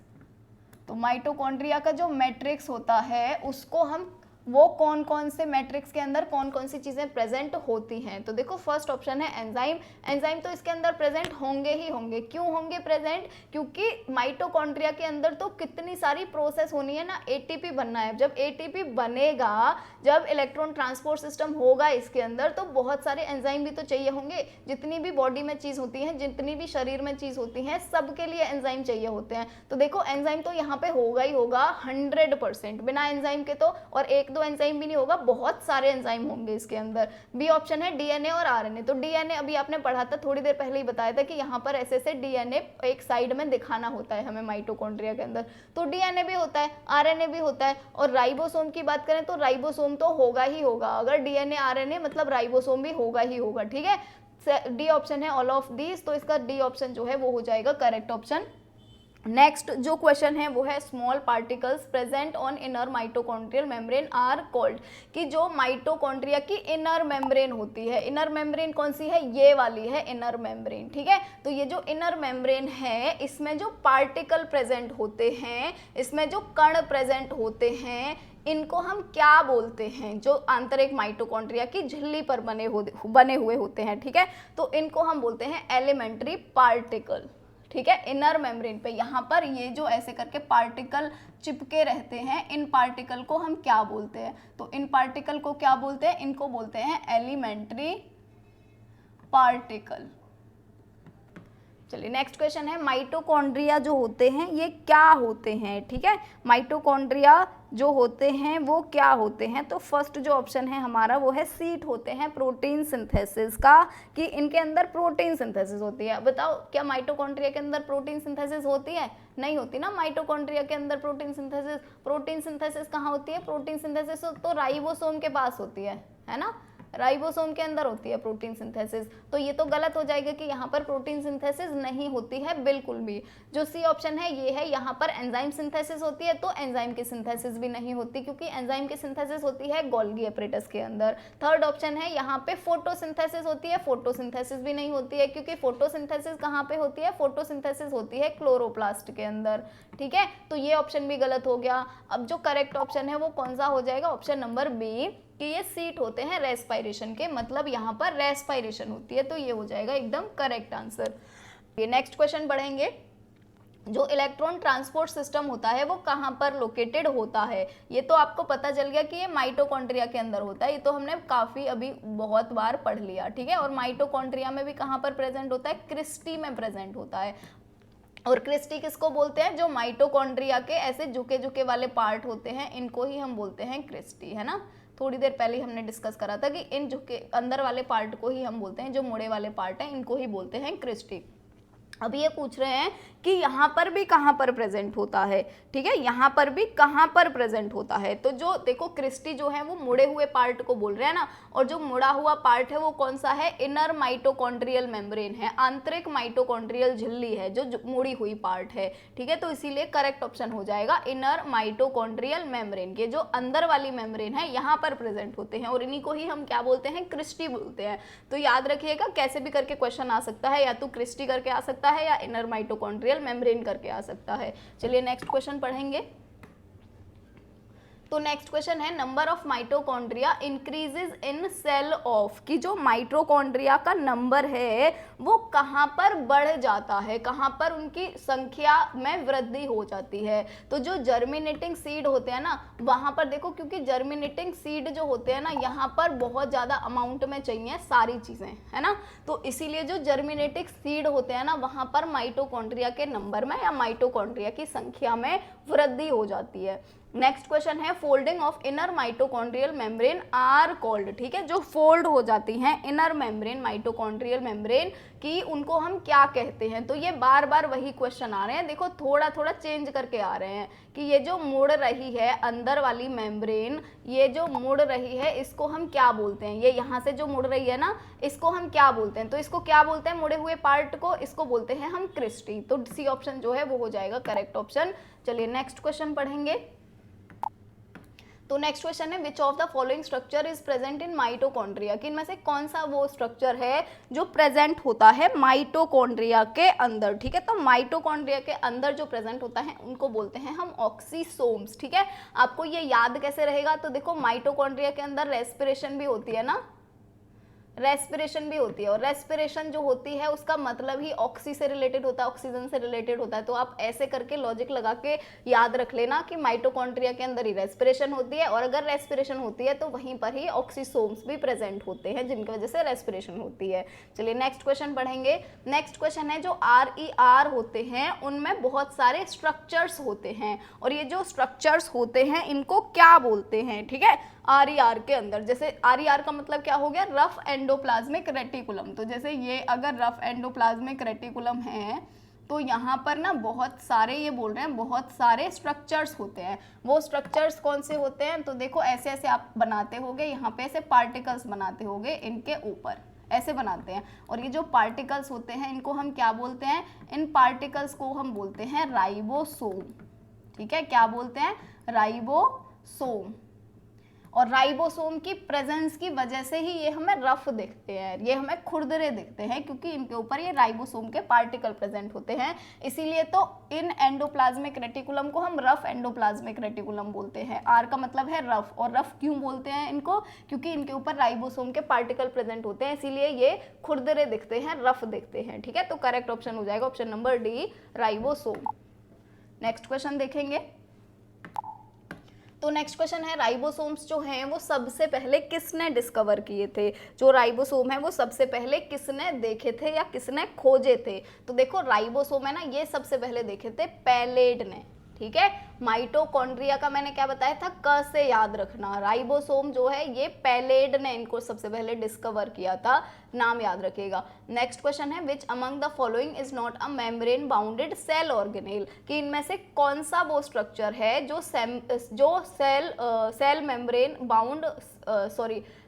तो माइटोकॉन्ड्रिया का जो मैट्रिक्स होता है उसको हम, वो कौन कौन से मैट्रिक्स के अंदर कौन कौन सी चीजें प्रेजेंट होती हैं। तो देखो फर्स्ट ऑप्शन है एंजाइम। एंजाइम तो इसके अंदर प्रेजेंट होंगे ही होंगे। क्यों होंगे प्रेजेंट? क्योंकि माइटोकॉन्ड्रिया के अंदर तो कितनी सारी प्रोसेस होनी है ना, एटीपी बनना है। जब एटीपी बनेगा, जब इलेक्ट्रॉन ट्रांसपोर्ट सिस्टम होगा इसके अंदर, तो बहुत सारे एंजाइम भी तो चाहिए होंगे। जितनी भी बॉडी में चीज होती है, जितनी भी शरीर में चीज होती है, सबके लिए एंजाइम चाहिए होते हैं। तो देखो एंजाइम तो यहाँ पे होगा ही होगा 100%, बिना एंजाइम के तो, और एक दो एंजाइम भी नहीं होगा, बहुत सारे एंजाइम होंगे इसके अंदर। बी ऑप्शन है डीएनए और आरएनए। तो डीएनए अभी आपने पढ़ा था, थोड़ी देर पहले ही बताया था कि यहाँ पर ऐसे डीएनए एक साइड में दिखाना होता है हमें माइटोकॉन्ड्रिया के अंदर। तो डीएनए भी होता है, आरएनए भी होता है, और राइबोसोम की बात करें तो राइबोसोम तो होगा ही होगा। अगर डीएनए आरएनए मतलब राइबोसोम भी होगा ही होगा। ठीक है, डी ऑप्शन है ऑल ऑफ दीज, तो इसका डी ऑप्शन जो है वो हो जाएगा करेक्ट ऑप्शन। नेक्स्ट जो क्वेश्चन है वो है small particles present on inner mitochondrial membrane are called, कि जो माइटोकॉन्ड्रिया की इनर मेम्ब्रेन होती है, इनर मेम्ब्रेन कौन सी है, ये वाली है इनर मेम्ब्रेन। ठीक है, तो ये जो इनर मेम्ब्रेन है इसमें जो पार्टिकल प्रेजेंट होते हैं, इसमें जो कण प्रेजेंट होते हैं, इनको हम क्या बोलते हैं? जो आंतरिक माइटोकॉन्ड्रिया की झिल्ली पर बने हुए होते हैं। ठीक है, तो इनको हम बोलते हैं एलिमेंट्री पार्टिकल। ठीक है, इनर मेम्ब्रेन पे यहाँ पर ये जो ऐसे करके पार्टिकल चिपके रहते हैं, इन पार्टिकल को हम क्या बोलते हैं? तो इन पार्टिकल को क्या बोलते हैं? इनको बोलते हैं एलिमेंट्री पार्टिकल। चलिए नेक्स्ट क्वेश्चन है माइटोकॉन्ड्रिया जो होते हैं ये क्या होते हैं। ठीक है, माइटोकॉन्ड्रिया जो होते हैं वो क्या होते हैं? तो फर्स्ट जो ऑप्शन है हमारा वो है सीट होते हैं प्रोटीन सिंथेसिस का, कि इनके अंदर प्रोटीन सिंथेसिस होती है। बताओ क्या माइटोकॉन्ड्रिया के अंदर प्रोटीन सिंथेसिस होती है? नहीं होती ना माइटोकॉन्ड्रिया के अंदर प्रोटीन सिंथेसिस। प्रोटीन सिंथेसिस कहाँ होती है? प्रोटीन सिंथेसिस तो राइबोसोम के पास होती है ना, राइबोसोम के अंदर होती है प्रोटीन सिंथेसिस। तो ये तो गलत हो जाएगा कि यहाँ पर प्रोटीन सिंथेसिस नहीं होती है बिल्कुल भी। जो सी ऑप्शन है ये है, यहाँ पर एंजाइम सिंथेसिस होती है, तो एंजाइम की सिंथेसिस भी नहीं होती, क्योंकि एंजाइम की सिंथेसिस होती है गोल्गी एपरेटस के अंदर। थर्ड ऑप्शन है यहाँ पे फोटोसिंथेसिस होती है, फोटोसिंथेसिस भी नहीं होती है, क्योंकि फोटोसिंथेसिस कहाँ पे होती है? फोटोसिंथेसिस होती है क्लोरोप्लास्ट के अंदर। ठीक है, तो ये ऑप्शन भी गलत हो गया। अब जो करेक्ट ऑप्शन है वो कौन सा हो जाएगा? ऑप्शन नंबर बी, कि ये सीट होते हैं रेस्पायरेशन के, मतलब यहाँ पर रेस्पायरेशन होती है, तो ये हो जाएगा एकदम करेक्ट आंसर। ये नेक्स्ट क्वेश्चन पढ़ेंगे। जो इलेक्ट्रॉन ट्रांसपोर्ट सिस्टम होता है वो कहाँ पर लोकेटेड होता है? ये तो आपको पता चल गया कि ये माइटोकॉन्ड्रिया के अंदर होता है, ये तो हमने काफी अभी बहुत बार पढ़ लिया। ठीक है, और माइटोकॉन्ड्रिया में भी कहाँ पर प्रेजेंट होता है? क्रिस्टी में प्रेजेंट होता है। और क्रिस्टी किसको बोलते हैं? जो माइटोकॉन्ड्रिया के ऐसे झुके झुके वाले पार्ट होते हैं, इनको ही हम बोलते हैं क्रिस्टी, है ना। थोड़ी देर पहले हमने डिस्कस करा था कि इन झुके अंदर वाले पार्ट को ही हम बोलते हैं, जो मुड़े वाले पार्ट हैं इनको ही बोलते हैं क्रिस्टी। अभी ये पूछ रहे हैं कि यहाँ पर भी कहाँ पर प्रेजेंट होता है, ठीक है, यहाँ पर भी कहाँ पर प्रेजेंट होता है। तो जो देखो क्रिस्टी जो है वो मुड़े हुए पार्ट को बोल रहे हैं ना, और जो मुड़ा हुआ पार्ट है वो कौन सा है, इनर माइटोकॉन्ड्रियल मेम्ब्रेन है, आंतरिक माइटोकॉन्ड्रियल झिल्ली है जो मुड़ी हुई पार्ट है, ठीक है। तो इसीलिए करेक्ट ऑप्शन हो जाएगा इनर माइटोकॉन्ड्रियल मेम्ब्रेन के जो अंदर वाली मेम्ब्रेन है यहाँ पर प्रेजेंट होते हैं, और इन्हीं को ही हम क्या बोलते हैं, क्रिस्टी बोलते हैं। तो याद रखिएगा कैसे भी करके क्वेश्चन आ सकता है, या तो क्रिस्टी करके आ सकता है या इनर माइटोकॉन्ड्रियल मेम्ब्रेन करके आ सकता है। चलिए नेक्स्ट क्वेश्चन पढ़ेंगे। तो नेक्स्ट क्वेश्चन है number of mitochondria increases in cell of, कि जो माइटोकॉन्ड्रिया का नंबर है वो कहाँ पर बढ़ जाता है, कहाँ पर उनकी संख्या में वृद्धि हो जाती है। तो जो जर्मिनेटिंग सीड होते हैं ना वहाँ पर देखो, क्योंकि जर्मिनेटिंग सीड जो होते हैं ना यहाँ पर बहुत ज़्यादा अमाउंट में चाहिए सारी चीज़ें, है ना। तो इसीलिए जो जर्मिनेटिंग सीड होते हैं ना वहाँ पर माइटोकॉन्ड्रिया के नंबर में या माइटोकॉन्ड्रिया की संख्या में वृद्धि हो जाती है। नेक्स्ट क्वेश्चन है folding of inner mitochondrial membrane are called, ठीक है, जो फोल्ड हो जाती हैं इनर मेम्ब्रेन माइटोकॉन्ड्रियल मेम्ब्रेन की उनको हम क्या कहते हैं। तो ये बार बार वही क्वेश्चन आ रहे हैं, देखो थोड़ा थोड़ा चेंज करके आ रहे हैं कि ये जो मुड़ रही है अंदर वाली मेम्ब्रेन, ये जो मुड़ रही है इसको हम क्या बोलते हैं, ये यहाँ से जो मुड़ रही है ना इसको हम क्या बोलते हैं। तो इसको क्या बोलते हैं, मुड़े हुए पार्ट को, इसको बोलते हैं हम क्रिस्टी। तो सी ऑप्शन जो है वो हो जाएगा करेक्ट ऑप्शन। चलिए नेक्स्ट क्वेश्चन पढ़ेंगे। तो नेक्स्ट क्वेश्चन है विच of the following structure is present in mitochondria, कि इनमें से कौन सा वो स्ट्रक्चर है जो प्रेजेंट होता है माइटोकॉन्ड्रिया के अंदर, ठीक है। तो माइटोकॉन्ड्रिया के अंदर जो प्रेजेंट होता है उनको बोलते हैं हम ऑक्सीसोम्स, ठीक है। आपको ये याद कैसे रहेगा, तो देखो माइटोकॉन्ड्रिया के अंदर रेस्पिरेशन भी होती है ना, रेस्पिरेशन भी होती है, और रेस्पिरेशन जो होती है उसका मतलब ही ऑक्सी से रिलेटेड होता है, ऑक्सीजन से रिलेटेड होता है। तो आप ऐसे करके लॉजिक लगा के याद रख लेना कि माइटोकॉन्ड्रिया के अंदर ही रेस्पिरेशन होती है, और अगर रेस्पिरेशन होती है तो वहीं पर ही ऑक्सीसोम्स भी प्रेजेंट होते हैं जिनकी वजह से रेस्पिरेशन होती है। चलिए नेक्स्ट क्वेश्चन पढ़ेंगे। नेक्स्ट क्वेश्चन है जो RER होते हैं उनमें बहुत सारे स्ट्रक्चर्स होते हैं, और ये जो स्ट्रक्चर्स होते हैं इनको क्या बोलते हैं, ठीक है। RER के अंदर, जैसे RER का मतलब क्या हो गया, रफ एंडोप्लाज्मिक रेटिकुलम। तो जैसे ये अगर रफ एंडोप्लाज्मिक रेटिकुलम है तो यहाँ पर ना बहुत सारे, ये बोल रहे हैं बहुत सारे स्ट्रक्चर्स होते हैं। वो स्ट्रक्चर्स कौन से होते हैं, तो देखो ऐसे ऐसे आप बनाते होगे, यहाँ पे ऐसे पार्टिकल्स बनाते होगे, इनके ऊपर ऐसे बनाते हैं, और ये जो पार्टिकल्स होते हैं इनको हम क्या बोलते हैं, इन पार्टिकल्स को हम बोलते हैं राइबोसोम, ठीक है। क्या बोलते हैं, राइबोसोम। और राइबोसोम की प्रेजेंस की वजह से ही ये हमें रफ दिखते हैं, ये हमें खुरदरे दिखते हैं, क्योंकि इनके ऊपर ये राइबोसोम के पार्टिकल प्रेजेंट होते हैं। इसीलिए तो इन एंडोप्लाज्मिक रेटिकुलम को हम रफ एंडोप्लाज्मिक रेटिकुलम बोलते हैं। आर का मतलब है रफ, और रफ क्यों बोलते हैं इनको, क्योंकि इनके ऊपर राइबोसोम के पार्टिकल प्रेजेंट होते हैं, इसीलिए ये खुरदरे दिखते हैं, रफ दिखते हैं, ठीक है। तो करेक्ट ऑप्शन हो जाएगा option number D, ribosome. Next question देखेंगे। तो नेक्स्ट क्वेश्चन है राइबोसोम्स जो हैं वो सबसे पहले किसने डिस्कवर किए थे, जो राइबोसोम है वो सबसे पहले किसने देखे थे या किसने खोजे थे। तो देखो राइबोसोम है ना, ये सबसे पहले देखे थे पैलेड ने, ठीक है। माइटोकॉन्ड्रिया का मैंने क्या बताया था, क से याद रखना। राइबोसोम जो है ये पैलेड ने इनको सबसे पहले डिस्कवर किया था, नाम याद रखिएगा। नेक्स्ट क्वेश्चन है which among the following is not a membrane bounded cell organelle, कि इनमें से कौन सा वो स्ट्रक्चर है जो cell membrane bound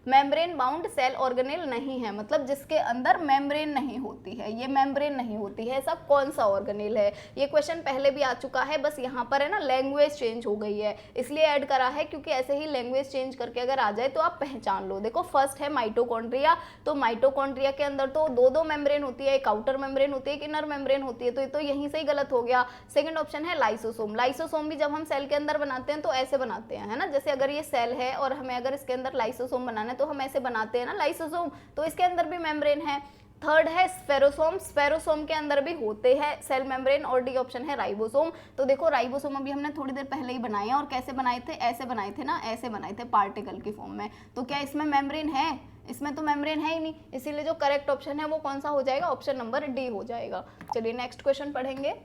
membrane bound cell organelle नहीं है, मतलब जिसके अंदर मेम्ब्रेन नहीं होती है, ये मेम्ब्रेन नहीं होती है, ऐसा कौन सा ऑर्गेनेल है। ये क्वेश्चन पहले भी आ चुका है, बस यहाँ पर है ना लैंग्वेज चेंज हो गई है इसलिए ऐड करा है, क्योंकि ऐसे ही लैंग्वेज चेंज करके अगर आ जाए तो आप पहचान लो। देखो फर्स्ट है माइटोकॉन्ड्रिया, तो माइटोकॉन्ड्रिया के अंदर तो दो मेम्ब्रेन होती है, एक आउटर मेम्ब्रेन होती है, एक इनर मेम्ब्रेन होती है, तो ये तो यहीं से ही गलत हो गया। सेकंड ऑप्शन है लाइसोसोम। लाइसोसोम भी जब हम सेल के अंदर बनाते हैं तो ऐसे बनाते हैं, है ना, जैसे अगर ये सेल है और हमें अगर इसके अंदर लाइसोसोम बनाना है तो हम ऐसे बनाते हैं ना लाइसोसोम, तो इसके अंदर भी मेम्ब्रेन है। थर्ड है स्फेरोसोम, स्फेरोसोम के अंदर भी होते हैं सेल मेम्ब्रेन, और डी ऑप्शन है राइबोसोम। तो देखो राइबोसोम अभी हमने थोड़ी देर पहले ही बनाए हैं, और कैसे बनाए थे, ऐसे बनाए थे ना, ऐसे बनाए थे पार्टिकल की फॉर्म में। तो क्या इसमें मेम्ब्रेन है, इसमें तो मेम्ब्रेन है ही नहीं, इसीलिए जो करेक्ट ऑप्शन है वो कौन सा हो जाएगा, ऑप्शन नंबर डी हो जाएगा। चलिए नेक्स्ट क्वेश्चन पढ़ेंगे।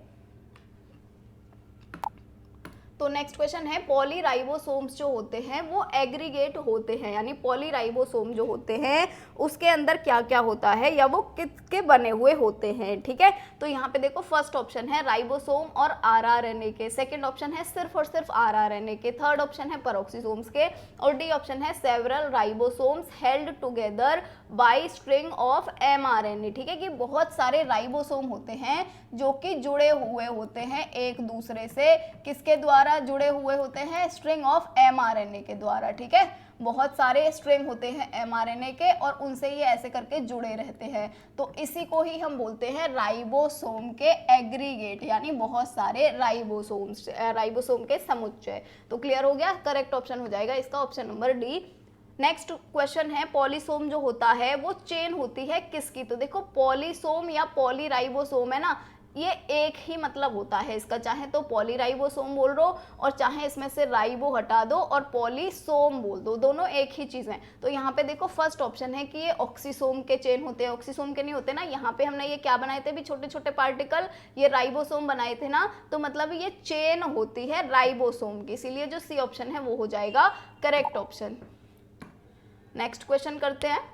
तो नेक्स्ट क्वेश्चन है पॉलीराइबोसोम्स जो होते हैं वो एग्रीगेट होते हैं, यानी पॉलीराइबोसोम जो होते हैं उसके अंदर क्या क्या होता है या वो किसके बने हुए होते हैं, ठीक है। तो यहाँ पे देखो फर्स्ट ऑप्शन है राइबोसोम और आरआरएनए के, सेकंड ऑप्शन है सिर्फ और सिर्फ आरआरएनए के, थर्ड ऑप्शन है पेरोक्सिसोम्स के, और डी ऑप्शन है several ribosomes held together by string of mRNA, ठीक है। कि बहुत सारे राइबोसोम होते हैं जो कि जुड़े हुए होते हैं एक दूसरे से, किसके द्वारा जुड़े हुए होते हैं, स्ट्रिंग ऑफ एमआरएनए के द्वारा, ठीक है। बहुत सारे स्ट्रिंग होते हैं एमआरएनए के और उनसे ये ऐसे करके जुड़े रहते हैं, तो इसी को ही हम बोलते हैं राइबोसोम के एग्रीगेट, यानी बहुत सारे राइबोसोम के समुच्चय। तो क्लियर हो गया, करेक्ट ऑप्शन हो जाएगा इसका option number D. Next question है पॉलीसोम जो होता है वो चेन होती है किसकी, तो देखो पॉलीसोम या पॉलीराइबोसोम है ना, ये एक ही मतलब होता है इसका, चाहे तो पॉलीराइबोसोम बोल दो और चाहे इसमें से राइबो हटा दो और पॉलीसोम बोल दो, दोनों एक ही चीज़ है। तो यहाँ पे देखो फर्स्ट ऑप्शन है कि ये ऑक्सीसोम के चेन होते हैं, ऑक्सीसोम के नहीं होते ना, यहाँ पे हमने ये क्या बनाए थे भी छोटे छोटे पार्टिकल, ये राइबोसोम बनाए थे ना, तो मतलब ये चेन होती है राइबोसोम की, इसीलिए जो सी ऑप्शन है वो हो जाएगा करेक्ट ऑप्शन। नेक्स्ट क्वेश्चन करते हैं।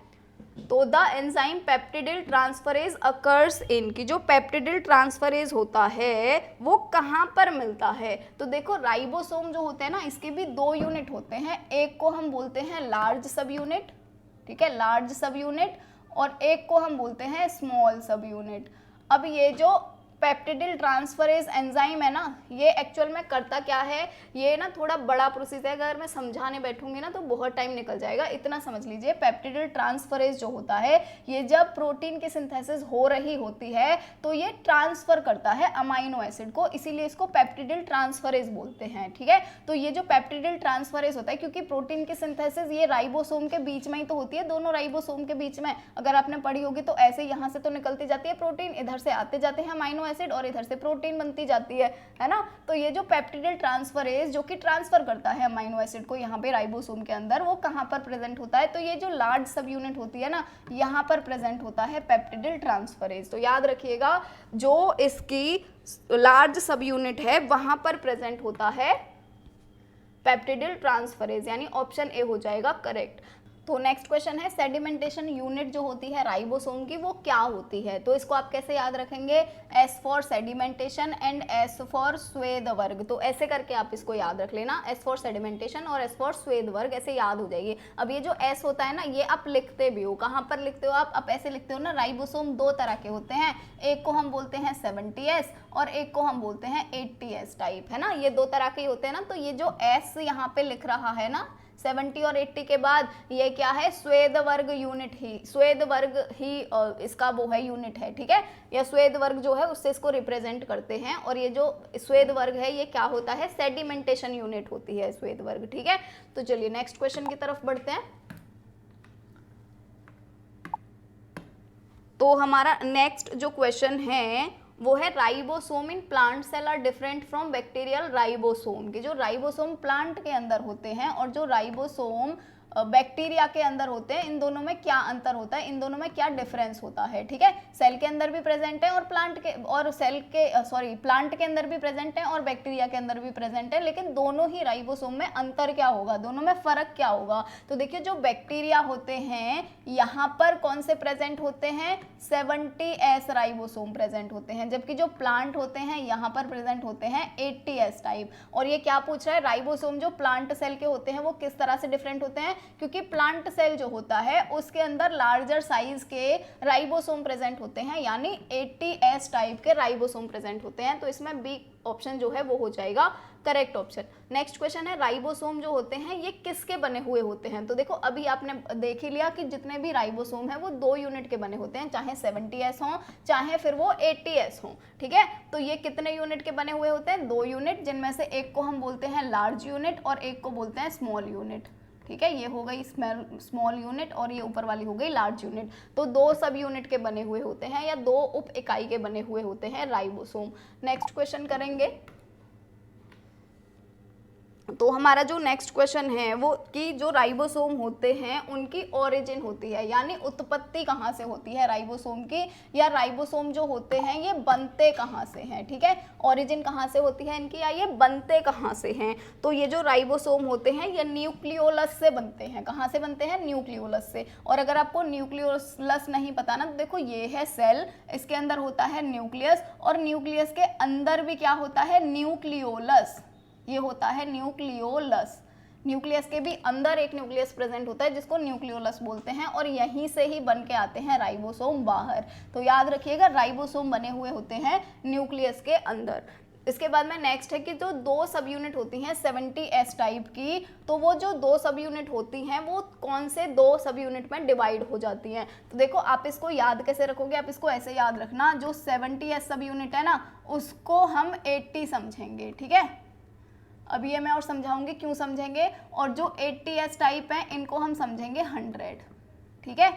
तो the enzyme peptidyl transferase occurs in, की जो पेप्टिडिल ट्रांसफरेज होता है वो कहाँ पर मिलता है, तो देखो राइबोसोम जो होते हैं ना इसके भी दो यूनिट होते हैं, एक को हम बोलते हैं लार्ज सब यूनिट, ठीक है, लार्ज सब यूनिट, और एक को हम बोलते हैं स्मॉल सब यूनिट। अब ये जो पेप्टिडिल ट्रांसफरेज एंजाइम है ना, ये एक्चुअल में करता क्या है, ये ना थोड़ा बड़ा प्रोसेस है, अगर मैं समझाने बैठूंगी ना तो बहुत टाइम निकल जाएगा, इतना समझ लीजिए। पेप्टिडिल ट्रांसफरेज जो होता है ये जब प्रोटीन की सिंथेसिस हो रही होती है तो ये ट्रांसफर करता है अमाइनो एसिड को, इसीलिए इसको पेप्टिडिल ट्रांसफरेज बोलते हैं, ठीक है। तो ये जो पेप्टिडिल ट्रांसफरेज होता है, क्योंकि प्रोटीन की सिंथेसिस ये राइबोसोम के बीच में ही तो होती है, दोनों राइबोसोम के बीच में, अगर आपने पढ़ी होगी तो ऐसे यहाँ से तो निकलती जाती है प्रोटीन, इधर से आते जाते हैं अमाइनो एसिड और इधर से प्रोटीन बनती जाती है ना। तो ये जो पेप्टिडिल ट्रांसफरेज जो कि ट्रांसफर करता है अमाइनो एसिड को यहाँ पे राइबोसोम के अंदर, वो कहाँ पर प्रेजेंट होता है, तो ये जो लार्ज सब यूनिट होती है ना यहाँ पर प्रेजेंट होता है पेप्टिडिल ट्रांसफरेज। तो याद रखिएगा जो इसकी लार्ज सब यूनिट है वहां पर प्रेजेंट होता है पेप्टिडिल ट्रांसफरेज, यानी ऑप्शन ए हो जाएगा करेक्ट। तो नेक्स्ट क्वेश्चन है सेडिमेंटेशन यूनिट जो होती है राइबोसोम की वो क्या होती है, तो इसको आप कैसे याद रखेंगे, S for sedimentation and S for Svedberg, तो ऐसे करके आप इसको याद रख लेना, एस फॉर सेडिमेंटेशन और एस फॉर स्वेद वर्ग, ऐसे याद हो जाएगी। अब ये जो एस होता है ना ये आप लिखते भी हो, कहाँ पर लिखते हो आप ऐसे लिखते हो ना, राइबोसोम दो तरह के होते हैं, एक को हम बोलते हैं 70S और एक को हम बोलते हैं 80S टाइप, है ना, ये दो तरह के होते हैं ना। तो ये जो एस यहाँ पे लिख रहा है ना 70 और 80 के बाद, ये क्या है, स्वेद वर्ग यूनिट ही, स्वेद वर्ग ही इसका वो है यूनिट है, ठीक है, या स्वेद वर्ग जो है उससे इसको रिप्रेजेंट करते हैं, और ये जो स्वेद वर्ग है ये क्या होता है, सेडिमेंटेशन यूनिट होती है स्वेद वर्ग, ठीक है। तो चलिए नेक्स्ट क्वेश्चन की तरफ बढ़ते हैं। तो हमारा नेक्स्ट जो क्वेश्चन है वो है ribosome in plant cell are different from bacterial ribosome, की जो राइबोसोम प्लांट के अंदर होते हैं और जो राइबोसोम बैक्टीरिया के अंदर होते हैं, इन दोनों में क्या अंतर होता है, इन दोनों में क्या डिफरेंस होता है, ठीक है। सेल के अंदर भी प्रेजेंट है और प्लांट के और सेल के प्लांट के अंदर भी प्रेजेंट है और बैक्टीरिया के अंदर भी प्रेजेंट है, लेकिन दोनों ही राइबोसोम में अंतर क्या होगा, दोनों में फर्क क्या होगा। तो देखिए जो बैक्टीरिया होते हैं यहाँ पर कौन से प्रेजेंट होते हैं, 70S राइबोसोम प्रेजेंट होते हैं, जबकि जो प्लांट होते हैं यहाँ पर प्रेजेंट होते हैं 80S टाइप। और ये क्या पूछ रहा है, राइबोसोम जो प्लांट सेल के होते हैं वो किस तरह से डिफरेंट होते हैं, क्योंकि प्लांट सेल जो होता है उसके अंदर लार्जर साइज के राइबोसोम प्रेजेंट होते हैं, यानी 80S टाइप के राइबोसोम प्रेजेंट होते हैं, तो इसमें बी ऑप्शन जो है वो हो जाएगा करेक्ट ऑप्शन। नेक्स्ट क्वेश्चन है राइबोसोम जो होते हैं ये किसके बने हुए होते हैं, तो देखो अभी आपने देख ही लिया कि जितने भी राइबोसोम है वो दो यूनिट के बने होते हैं, चाहे 70S हो चाहे फिर वो 80S हो, ठीक है। तो ये कितने यूनिट के बने हुए होते हैं, दो यूनिट, जिनमें से एक को हम बोलते हैं लार्ज यूनिट और एक को बोलते हैं स्मॉल यूनिट, ठीक है। ये हो गई स्मॉल यूनिट और ये ऊपर वाली हो गई लार्ज यूनिट। तो दो सब यूनिट के बने हुए होते हैं या दो उप इकाई के बने हुए होते हैं राइबोसोम। नेक्स्ट क्वेश्चन करेंगे। तो हमारा जो नेक्स्ट क्वेश्चन है वो कि जो राइबोसोम होते हैं उनकी ओरिजिन होती है, यानी उत्पत्ति कहाँ से होती है राइबोसोम की, या राइबोसोम जो होते हैं ये बनते कहाँ से हैं, ठीक है। ओरिजिन कहाँ से होती है इनकी, या ये बनते कहाँ से हैं। तो ये जो राइबोसोम होते हैं ये न्यूक्लियोलस से बनते हैं। कहाँ से बनते हैं, न्यूक्लियोलस से। और अगर आपको न्यूक्लियोलस नहीं पता ना, तो देखो ये है सेल, इसके अंदर होता है न्यूक्लियस, और न्यूक्लियस के अंदर भी क्या होता है, न्यूक्लियोलस, ये होता है न्यूक्लियोलस। न्यूक्लियस के भी अंदर एक न्यूक्लियस प्रेजेंट होता है जिसको न्यूक्लियोलस बोलते हैं, और यहीं से ही बन के आते हैं राइबोसोम बाहर। तो याद रखिएगा राइबोसोम बने हुए होते हैं न्यूक्लियस के अंदर। इसके बाद में नेक्स्ट है कि जो 2 सब यूनिट होती हैं 70S टाइप की, तो वो जो 2 सब यूनिट होती हैं वो कौन से 2 सब यूनिट में डिवाइड हो जाती हैं। तो देखो आप इसको याद कैसे रखोगे, आप इसको ऐसे याद रखना, जो 70S सब यूनिट है ना उसको हम 80 समझेंगे, ठीक है। अभी ये मैं और समझाऊंगी क्यों समझेंगे, और जो 80S टाइप है इनको हम समझेंगे 100, ठीक है।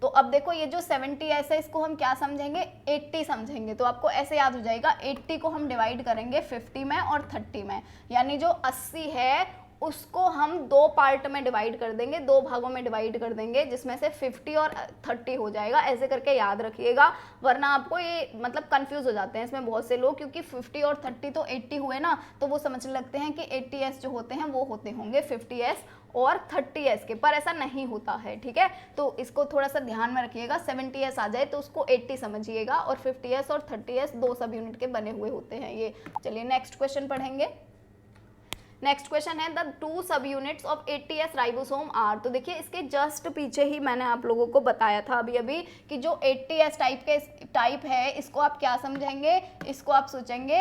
तो अब देखो ये जो 70S है इसको हम क्या समझेंगे, 80 समझेंगे। तो आपको ऐसे याद हो जाएगा, 80 को हम डिवाइड करेंगे 50 में और 30 में, यानी जो 80 है उसको हम 2 पार्ट में डिवाइड कर देंगे, 2 भागों में डिवाइड कर देंगे, जिसमें से 50 और 30 हो जाएगा। ऐसे करके याद रखिएगा, वरना आपको ये मतलब कंफ्यूज हो जाते हैं इसमें बहुत से लोग, क्योंकि 50 और 30 तो 80 हुए ना, तो वो समझने लगते हैं कि 80S जो होते हैं वो होते होंगे 50S और 30S के, पर ऐसा नहीं होता है, ठीक है। तो इसको थोड़ा सा ध्यान में रखिएगा, 70S आ जाए तो उसको 80 समझिएगा, और 50S और 30S 2 सब यूनिट के बने हुए होते हैं ये। चलिए नेक्स्ट क्वेश्चन पढ़ेंगे। नेक्स्ट क्वेश्चन है द 2 सब units of 80S ribosome are. तो देखिए इसके जस्ट पीछे ही मैंने आप लोगों को बताया था अभी अभी कि जो 80S टाइप है इसको आप क्या समझेंगे, इसको आप सोचेंगे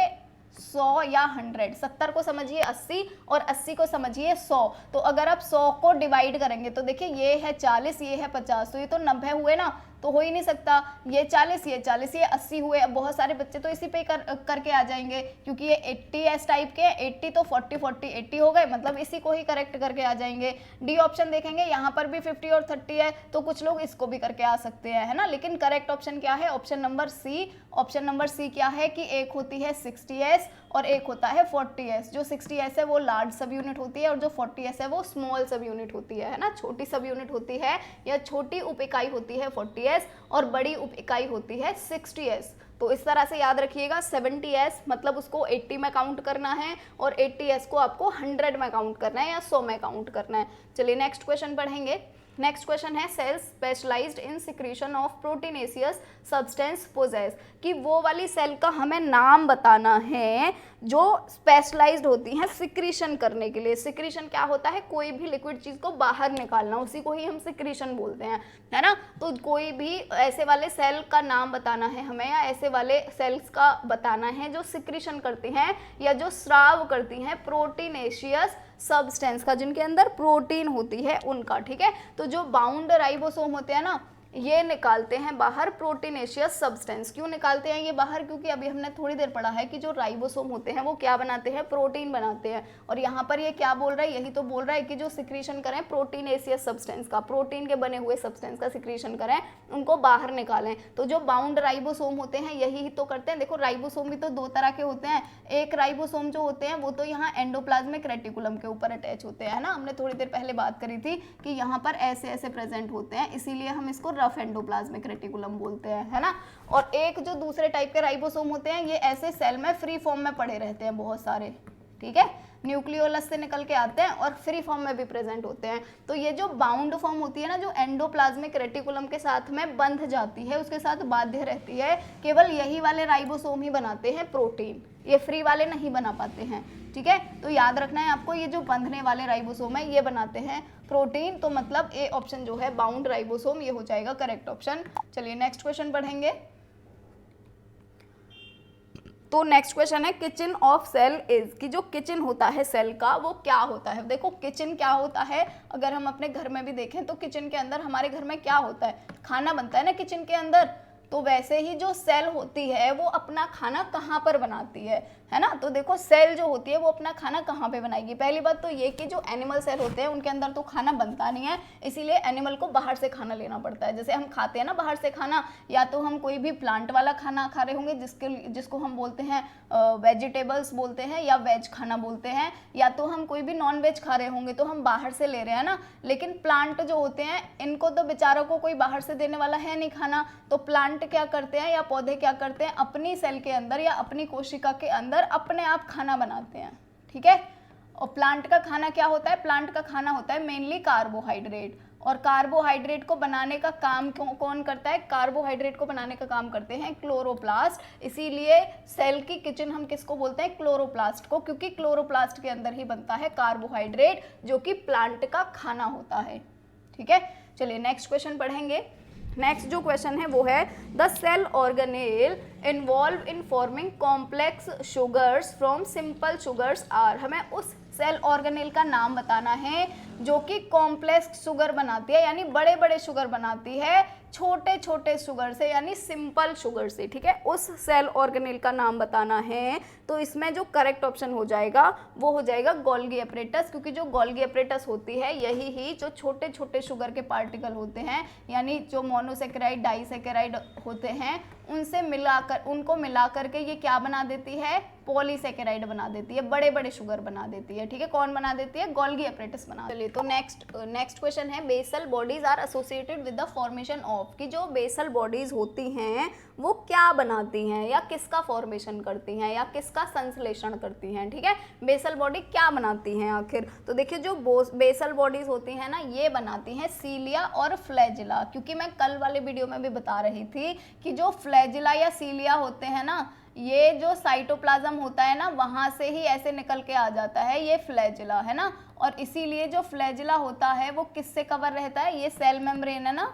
100 या 100। 70 को समझिए 80 और 80 को समझिए 100। तो अगर आप 100 को डिवाइड करेंगे तो देखिए ये है 40, ये है 50, तो ये तो 90 हुए ना, तो हो ही नहीं सकता। ये 40, ये 40, ये 80 हुए। अब बहुत सारे बच्चे तो इसी पे करके आ जाएंगे, क्योंकि ये 80S टाइप के हैं, 80 तो 40 40 80 हो गए, मतलब इसी को ही करेक्ट करके आ जाएंगे। डी ऑप्शन देखेंगे, यहाँ पर भी 50 और 30 है, तो कुछ लोग इसको भी करके आ सकते हैं, है ना। लेकिन करेक्ट ऑप्शन क्या है, option number C. Option number C क्या है कि एक होती है 60S और एक होता है 40S। जो 60S है वो लार्ज सब यूनिट होती है, और जो 40S है वो स्मॉल सब यूनिट होती है ना, छोटी सब यूनिट होती है, या छोटी उप इकाई होती है 40S, और बड़ी उप इकाई होती है 60S। तो इस तरह से याद रखिएगा, 70S मतलब उसको 80 में काउंट करना है, और 80S को आपको 100 में काउंट करना है या 100 में काउंट करना है। चलिए नेक्स्ट क्वेश्चन पढ़ेंगे। नेक्स्ट क्वेश्चन है cells specialised in secretion of proteinaceous substance possess, कि वो वाली सेल का हमें नाम बताना है जो स्पेशलाइज्ड होती हैं सिक्रीशन करने के लिए। सिक्रीशन क्या होता है, कोई भी लिक्विड चीज को बाहर निकालना, उसी को ही हम सिक्रीशन बोलते हैं, है ना। तो कोई भी ऐसे वाले सेल का नाम बताना है हमें, या ऐसे वाले सेल्स का बताना है जो सिक्रीशन करती हैं या जो स्राव करती हैं प्रोटीनेशियस सब्सटेंस का, जिनके अंदर प्रोटीन होती है उनका, ठीक है। तो जो बाउंड राइबोसोम होते हैं ना, ये निकालते हैं बाहर प्रोटीनेशियस सब्सटेंस। क्यों निकालते हैं ये बाहर, क्योंकि अभी हमने थोड़ी देर पढ़ा है कि जो राइबोसोम होते हैं वो क्या बनाते हैं, प्रोटीन बनाते हैं। और यहाँ पर ये क्या बोल रहा है, यही तो बोल रहा है कि जो सिक्रीशन करें प्रोटीनेशियस सब्सटेंस का, प्रोटीन के बने हुए सब्सटेंस का सिक्रीशन करें, उनको बाहर निकालें। तो जो बाउंड राइबोसोम होते हैं यही तो करते हैं। देखो राइबोसोम भी तो 2 तरह के होते हैं। एक राइबोसोम जो होते हैं वो तो यहाँ एंडोप्लाज्मिक रेटिकुलम के ऊपर अटैच होते हैं, है ना। हमने थोड़ी देर पहले बात करी थी कि यहाँ पर ऐसे ऐसे प्रेजेंट होते हैं, इसीलिए हम इसको रफ एंडोप्लाज्मिक रेटिकुलम बोलते हैं, है ना। और एक जो दूसरे टाइप के राइबोसोम होते हैं ये ऐसे सेल में फ्री फॉर्म में पड़े रहते हैं बहुत सारे, ठीक है। न्यूक्लियोलस से निकल के आते हैं और फ्री फॉर्म में भी प्रेजेंट होते हैं। तो ये जो बाउंड फॉर्म होती है ना, जो एंडोप्लाज्मिक रेटिकुलम के साथ में बंध जाती है, उसके साथ बाध्य रहती है, केवल यही वाले राइबोसोम ही बनाते हैं प्रोटीन, ये फ्री वाले नहीं बना पाते हैं, ठीक है। तो याद रखना है आपको, ये जो बंधने वाले राइबोसोम है ये बनाते हैं प्रोटीन। तो मतलब ए ऑप्शन जो है बाउंड राइबोसोम, ये हो जाएगा करेक्ट ऑप्शन। चलिए नेक्स्ट क्वेश्चन पढ़ेंगे। तो नेक्स्ट क्वेश्चन है किचन ऑफ सेल इज, कि जो किचन होता है सेल का वो क्या होता है। देखो किचन क्या होता है, अगर हम अपने घर में भी देखें तो किचन के अंदर हमारे घर में क्या होता है, खाना बनता है ना किचन के अंदर। तो वैसे ही जो सेल होती है वो अपना खाना कहाँ पर बनाती है ना। तो देखो सेल जो होती है वो अपना खाना कहाँ पे बनाएगी। पहली बात तो ये कि जो एनिमल सेल होते हैं उनके अंदर तो खाना बनता नहीं है, इसीलिए एनिमल को बाहर से खाना लेना पड़ता है। जैसे हम खाते हैं ना बाहर से खाना, या तो हम कोई भी प्लांट वाला खाना खा रहे होंगे जिसको हम बोलते हैं वेजिटेबल्स बोलते हैं या वेज खाना बोलते हैं, या तो हम कोई भी नॉन वेज खा रहे होंगे तो हम बाहर से ले रहे हैं ना। लेकिन प्लांट जो होते हैं इनको तो बेचारों को कोई बाहर से देने वाला है नहीं खाना, तो प्लांट क्या करते हैं या पौधे क्या करते हैं, अपनी सेल के अंदर या अपनी कोशिका के अंदर अपने आप खाना बनाते हैं, ठीक है। और प्लांट का खाना क्या होता है, प्लांट का खाना होता है मेनली कार्बोहाइड्रेट, और कार्बोहाइड्रेट को बनाने का काम कौन करता है, कार्बोहाइड्रेट को बनाने का काम करते हैं क्लोरोप्लास्ट। इसीलिए सेल की किचन हम किसको बोलते हैं, क्लोरोप्लास्ट को, क्योंकि क्लोरोप्लास्ट के अंदर ही बनता है कार्बोहाइड्रेट जो कि प्लांट का खाना होता है, ठीक है। चलिए नेक्स्ट क्वेश्चन पढ़ेंगे। नेक्स्ट जो क्वेश्चन है वो है the cell organelle involved in forming complex sugars from simple sugars are. हमें उस सेल ऑर्गेनेल का नाम बताना है जो कि कॉम्प्लेक्स शुगर बनाती है, यानी बड़े बड़े शुगर बनाती है छोटे छोटे शुगर से, यानी सिंपल शुगर से, ठीक है। उस सेल ऑर्गेनेल का नाम बताना है, तो इसमें जो करेक्ट ऑप्शन हो जाएगा वो हो जाएगा गोल्गी एपरेटस, क्योंकि जो गोल्गी एपरेटस होती है यही ही जो छोटे छोटे शुगर के पार्टिकल होते हैं, यानी जो मोनोसेकेराइड डाइसेकेराइड होते हैं उनसे मिलाकर, उनको मिलाकर के ये क्या बना देती है, पॉलीसेकेराइड बना देती है, बड़े बड़े शुगर बना देती है, ठीक है। कौन बना देती है, गोल्गी एपरेटस बना। चलिए तो नेक्स्ट क्वेश्चन है basal bodies are associated with the formation of, कि जो बेसल बॉडीज होती हैं वो क्या बनाती हैं या किसका फॉर्मेशन करती हैं या किसका संश्लेषण करती हैं, ठीक है। बेसल बॉडी क्या बनाती हैं आखिर, तो देखिए जो बेसल बॉडीज होती हैं ना ये बनाती हैं सीलिया और फ्लैजिला, क्योंकि मैं कल वाले वीडियो में भी बता रही थी कि जो फ्लैजिला या सीलिया होते हैं ना, ये जो साइटोप्लाज्म होता है ना वहां से ही ऐसे निकल के आ जाता है ये फ्लैजिला, है ना। और इसीलिए जो फ्लैजिला होता है वो किससे कवर रहता है, ये सेल मेम्ब्रेन है ना,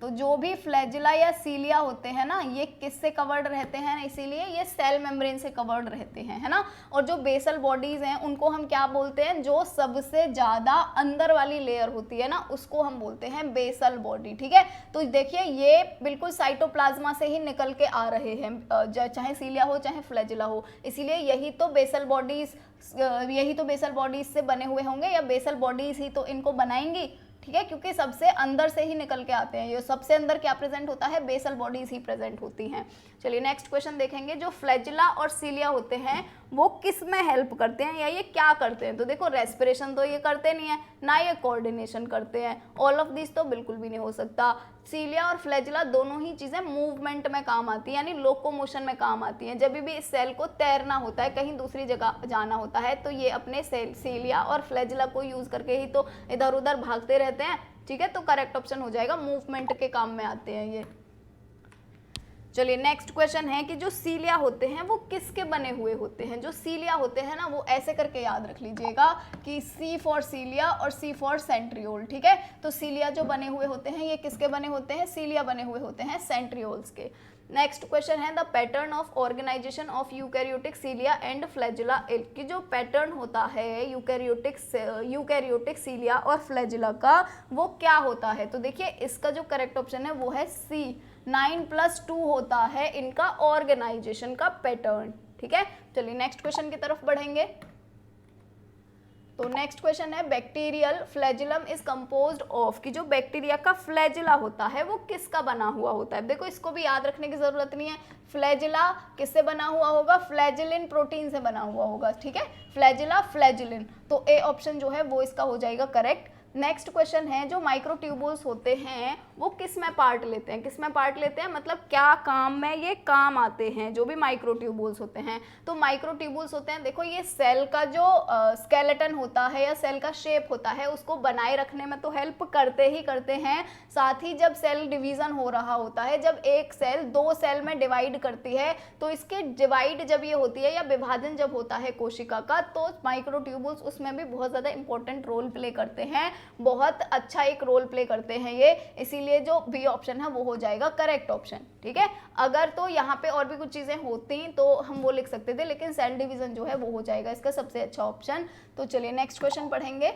तो जो भी फ्लैजिला या सीलिया होते हैं ना ये किससे कवर्ड रहते हैं, इसीलिए ये सेल मेम्ब्रेन से कवर्ड रहते हैं, है ना। और जो बेसल बॉडीज हैं उनको हम क्या बोलते हैं, जो सबसे ज्यादा अंदर वाली लेयर होती है ना उसको हम बोलते हैं बेसल बॉडी, ठीक है। तो देखिए ये बिल्कुल साइटोप्लाज्मा से ही निकल के आ रहे हैं, चाहे सीलिया हो चाहे फ्लैजिला हो, इसीलिए यही तो बेसल बॉडीज से बने हुए होंगे, या बेसल बॉडीज ही तो इनको बनाएंगी, ठीक है, क्योंकि सबसे अंदर से ही निकल के आते हैं। ये सबसे अंदर क्या प्रेजेंट होता है, बेसल बॉडीज ही प्रेजेंट होती हैं। चलिए नेक्स्ट क्वेश्चन देखेंगे। जो फ्लैजिला और सीलिया होते हैं वो किस में हेल्प करते हैं या ये क्या करते हैं, तो देखो रेस्पिरेशन तो ये करते नहीं है, ना ये कोऑर्डिनेशन करते हैं, ऑल ऑफ दिस तो बिल्कुल भी नहीं हो सकता। सीलिया और फ्लैजिला दोनों ही चीजें मूवमेंट में काम आती है, यानी लोकोमोशन में काम आती हैं। जब भी इस सेल को तैरना होता है, कहीं दूसरी जगह जाना होता है, तो ये अपने सीलिया और फ्लैजिला को यूज करके ही तो इधर उधर भागते रहते हैं, ठीक है। तो करेक्ट ऑप्शन हो जाएगा, मूवमेंट के काम में आते हैं ये। चलिए नेक्स्ट क्वेश्चन है कि जो सीलिया होते हैं वो किसके बने हुए होते हैं। जो सीलिया होते हैं ना वो ऐसे करके याद रख लीजिएगा कि सी फॉर सीलिया और सी फॉर सेंट्रियोल, ठीक है। तो सीलिया जो बने हुए होते हैं ये किसके बने होते हैं, सीलिया बने हुए होते हैं सेंट्रियोल्स के। नेक्स्ट क्वेश्चन है the pattern of organisation of eukaryotic cilia and flagella की जो पैटर्न होता है यूकैरियोटिक सीलिया और फ्लैजिला का वो क्या होता है, तो देखिए इसका जो करेक्ट ऑप्शन है वो है सी, 9+2 होता है इनका ऑर्गेनाइजेशन का पैटर्न, ठीक है। चलिए नेक्स्ट क्वेश्चन की तरफ बढ़ेंगे। तो नेक्स्ट क्वेश्चन है bacterial flagellum is composed of, कि जो बैक्टीरिया का फ्लैजिला होता है वो किसका बना हुआ होता है। देखो इसको भी याद रखने की जरूरत नहीं है, फ्लैजिला किससे बना हुआ होगा, फ्लैजिलिन प्रोटीन से बना हुआ होगा, ठीक है। फ्लैजिला फ्लैजिलिन, तो ए ऑप्शन जो है वो इसका हो जाएगा करेक्ट। नेक्स्ट क्वेश्चन है जो माइक्रोट्यूबुल्स होते हैं वो किस में पार्ट लेते हैं, किस में पार्ट लेते हैं मतलब क्या काम में ये काम आते हैं, जो भी माइक्रोट्यूबुल्स होते हैं। तो माइक्रोट्यूबुल्स होते हैं, देखो ये सेल का जो स्केलेटन होता है या सेल का शेप होता है उसको बनाए रखने में तो हेल्प करते ही करते हैं, साथ ही जब सेल डिवीजन हो रहा होता है, जब एक सेल 2 सेल में डिवाइड करती है तो इसके डिवाइड जब ये होती है या विभाजन जब होता है कोशिका का, तो माइक्रोट्यूबुल्स उसमें भी बहुत ज़्यादा इंपॉर्टेंट रोल प्ले करते हैं, बहुत अच्छा एक रोल प्ले करते हैं ये, इसीलिए जो बी ऑप्शन है वो हो जाएगा करेक्ट ऑप्शन, ठीक है। अगर तो यहाँ पे और भी कुछ चीजें होती तो हम वो लिख सकते थे, लेकिन सेल डिवीजन जो है वो हो जाएगा इसका सबसे अच्छा ऑप्शन। तो चलिए नेक्स्ट क्वेश्चन पढ़ेंगे।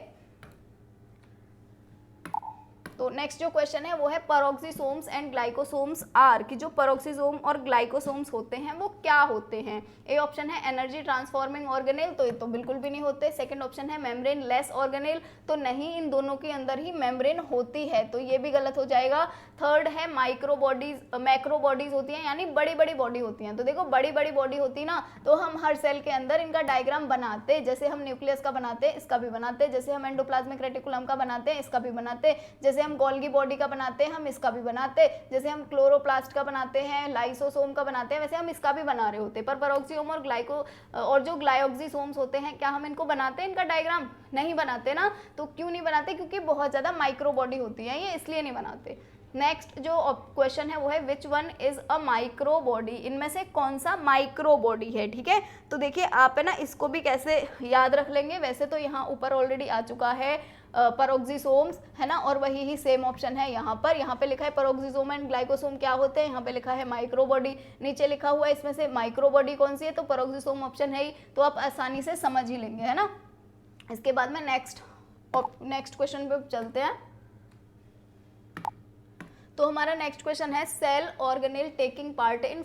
तो नेक्स्ट जो क्वेश्चन है वो है पेरोक्सिसोम्स एंड ग्लाइकोसोम्स आर, कि जो पेरोक्सिसोम और ग्लाइकोसोम्स होते हैं वो क्या होते हैं। ए ऑप्शन है एनर्जी ट्रांसफॉर्मिंग ऑर्गेनेल, तो ये तो बिल्कुल भी नहीं होते। सेकंड ऑप्शन है मेम्ब्रेन लेस ऑर्गेनेल, तो नहीं, इन दोनों के अंदर ही मेम्ब्रेन होती है, तो ये भी गलत हो जाएगा। थर्ड है माइक्रो बॉडीज, मैक्रो बॉडीज होती हैं, यानी बड़ी बड़ी बॉडी होती हैं। तो देखो बड़ी बड़ी बॉडी होती ना, तो हम हर सेल के अंदर इनका डायग्राम बनाते, जैसे हम न्यूक्लियस का बनाते हैं इसका भी बनाते, जैसे हम एंडोप्लाज्मिक रेटिकुलम का बनाते हैं इसका भी बनाते, जैसे हम गोल्गी बॉडी का बनाते हैं हम इसका भी बनाते, जैसे हम क्लोरोप्लास्ट का बनाते हैं, लाइसोसोम का बनाते हैं, वैसे हम इसका भी बना रहे होते। पर पेरोक्सिसोम और जो ग्लाइकोसोम्स होते हैं, क्या हम इनको बनाते हैं, इनका डायग्राम नहीं बनाते ना। तो क्यों नहीं बनाते, क्योंकि बहुत ज्यादा माइक्रो बॉडी होती है ये, इसलिए नहीं बनाते। नेक्स्ट जो क्वेश्चन है वो है which one is a micro body, इनमें से कौन सा माइक्रो बॉडी है। ठीक है, तो देखिए आप है ना इसको भी कैसे याद रख लेंगे, वैसे तो यहाँ ऊपर ऑलरेडी आ चुका है पेरोक्सिसोम्स, है ना, और वही ही सेम ऑप्शन है यहाँ पे लिखा है पेरोक्सिसोम एंड ग्लाइकोसोम क्या होते हैं, यहाँ पे लिखा है माइक्रो बॉडी, नीचे लिखा हुआ है इसमें से माइक्रो बॉडी कौन सी है, तो पेरोक्सिसोम ऑप्शन है ही, तो आप आसानी से समझ ही लेंगे, है ना। इसके बाद में नेक्स्ट क्वेश्चन पे चलते हैं। तो हमारा नेक्स्ट क्वेश्चन है cell organelle taking part in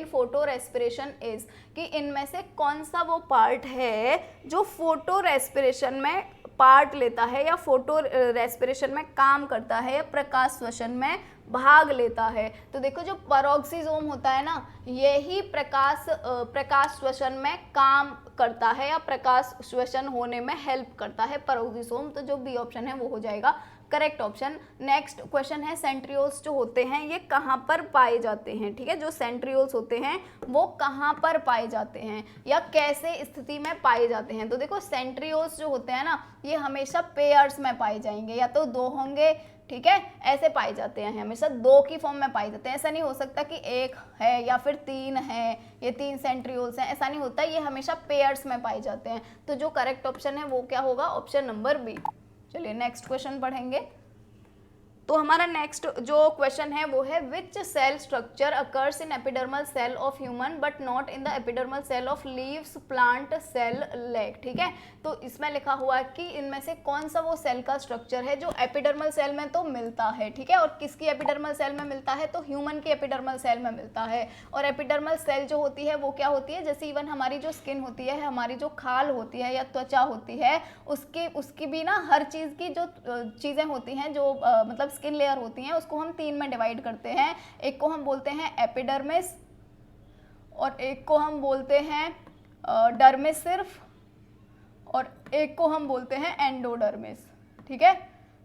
photo respiration is, कि इनमें से कौन सा वो पार्ट है जो फोटो रेस्पिरेशन में पार्ट लेता है या फोटो रेस्पिरेशन में काम करता है या प्रकाश श्वसन में भाग लेता है। तो देखो जो पेरोक्सिसोम होता है ना, यही प्रकाश श्वसन में काम करता है या प्रकाश श्वसन होने में हेल्प करता है पेरोक्सिसोम, तो जो बी ऑप्शन है वो हो जाएगा करेक्ट ऑप्शन। नेक्स्ट क्वेश्चन है सेंट्रियोल्स जो होते हैं ये कहाँ पर पाए जाते हैं। ठीक है, जो सेंट्रियोल्स होते हैं वो कहाँ पर पाए जाते हैं या कैसे स्थिति में पाए जाते हैं। तो देखो सेंट्रियोल्स जो होते हैं ना, ये हमेशा पेयर्स में पाए जाएंगे, या तो दो होंगे, ठीक है, ऐसे पाए जाते हैं, हमेशा दो की फॉर्म में पाए जाते हैं। ऐसा नहीं हो सकता कि एक है या फिर तीन है, ये तीन सेंट्रियोल्स हैं, ऐसा नहीं होता, ये हमेशा पेयर्स में पाए जाते हैं। तो जो करेक्ट ऑप्शन है वो क्या होगा, ऑप्शन नंबर बी। चलिए नेक्स्ट क्वेश्चन पढ़ेंगे। तो हमारा नेक्स्ट जो क्वेश्चन है वो है which cell structure occurs in epidermal cell of human but not in the epidermal cell of leaves plant cell leg. ठीक है, तो इसमें लिखा हुआ है कि इनमें से कौन सा वो सेल का स्ट्रक्चर है जो एपिडर्मल सेल में तो मिलता है। ठीक है, और किसकी एपिडर्मल सेल में मिलता है, तो ह्यूमन की एपिडर्मल सेल में मिलता है। और एपिडर्मल सेल जो होती है वो क्या होती है, जैसे इवन हमारी जो स्किन होती है, हमारी जो खाल होती है या त्वचा होती है, उसकी भी ना हर चीज़ की जो चीज़ें होती हैं, जो मतलब स्किन लेयर होती हैं, उसको हम तीन में डिवाइड करते हैं। एक को हम बोलते हैं एपिडर्मिस, और एक को हम बोलते हैं डर्मिस सिर्फ, और एक को हम बोलते हैं एंडोडर्मिस। ठीक है,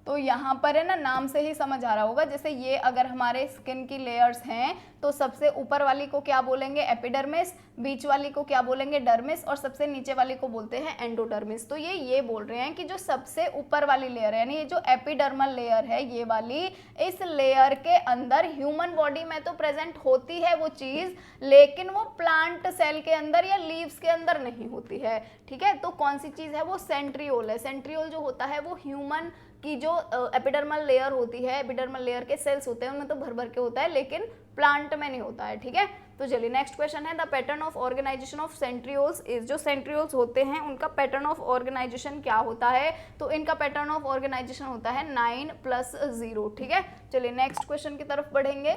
तो यहाँ पर है ना नाम से ही समझ आ रहा होगा, जैसे ये अगर हमारे स्किन की लेयर्स हैं तो सबसे ऊपर वाली को क्या बोलेंगे, एपिडर्मिस, बीच वाली को क्या बोलेंगे, डर्मिस, और सबसे नीचे वाली को बोलते हैं एंडोडर्मिस। तो ये बोल रहे हैं कि जो सबसे ऊपर वाली लेयर है, यानी ये जो एपिडर्मल लेयर है ये वाली, इस लेयर के अंदर ह्यूमन बॉडी में तो प्रेजेंट होती है वो चीज़, लेकिन वो प्लांट सेल के अंदर या लीव्स के अंदर नहीं होती है। ठीक है, तो कौन सी चीज़ है, वो सेंट्रियोल है। सेंट्रियोल जो होता है वो ह्यूमन की जो एपिडर्मल लेयर होती है, एपिडर्मल लेयर के सेल्स होते हैं उनमें तो भर भर के होता है, लेकिन प्लांट में नहीं होता है। ठीक है, तो चलिए नेक्स्ट क्वेश्चन है the pattern of organisation of centrioles is, जो सेंट्रियोल्स होते हैं उनका पैटर्न ऑफ ऑर्गेनाइजेशन क्या होता है, तो इनका पैटर्न ऑफ ऑर्गेनाइजेशन होता है 9+0। ठीक है, चलिए नेक्स्ट क्वेश्चन की तरफ बढ़ेंगे।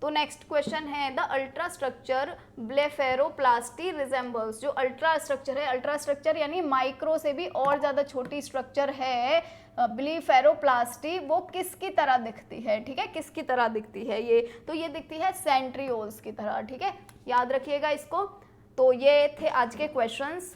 तो नेक्स्ट क्वेश्चन है the ultra structure blepharoplasty resembles, जो अल्ट्रा स्ट्रक्चर है, अल्ट्रा स्ट्रक्चर यानी माइक्रो से भी और ज़्यादा छोटी स्ट्रक्चर है ब्लेफेरोप्लास्टी, वो किसकी तरह दिखती है। ठीक है, किसकी तरह दिखती है ये, तो ये दिखती है सेंट्रियोल्स की तरह। ठीक है, याद रखिएगा इसको। तो ये थे आज के क्वेश्चंस,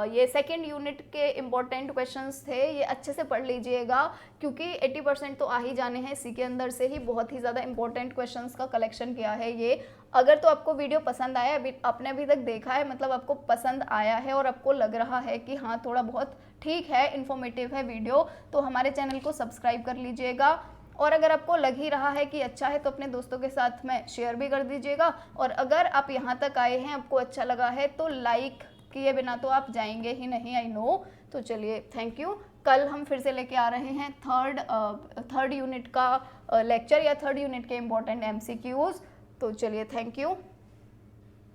ये सेकेंड यूनिट के इम्पोर्टेंट क्वेश्चंस थे, ये अच्छे से पढ़ लीजिएगा क्योंकि 80% तो आ ही जाने हैं, इसी के अंदर से ही बहुत ही ज़्यादा इंपॉर्टेंट क्वेश्चंस का कलेक्शन किया है ये। अगर तो आपको वीडियो पसंद आया, अभी आपने अभी तक देखा है, मतलब आपको पसंद आया है और आपको लग रहा है कि हाँ थोड़ा बहुत ठीक है, इन्फॉर्मेटिव है वीडियो, तो हमारे चैनल को सब्सक्राइब कर लीजिएगा। और अगर आपको लग ही रहा है कि अच्छा है तो अपने दोस्तों के साथ में शेयर भी कर दीजिएगा। और अगर आप यहाँ तक आए हैं, आपको अच्छा लगा है, तो लाइक किए बिना तो आप जाएंगे ही नहीं, आई नो। तो चलिए थैंक यू। कल हम फिर से लेके आ रहे हैं थर्ड यूनिट का लेक्चर या थर्ड यूनिट के इम्पोर्टेंट MCQs। तो चलिए थैंक यू।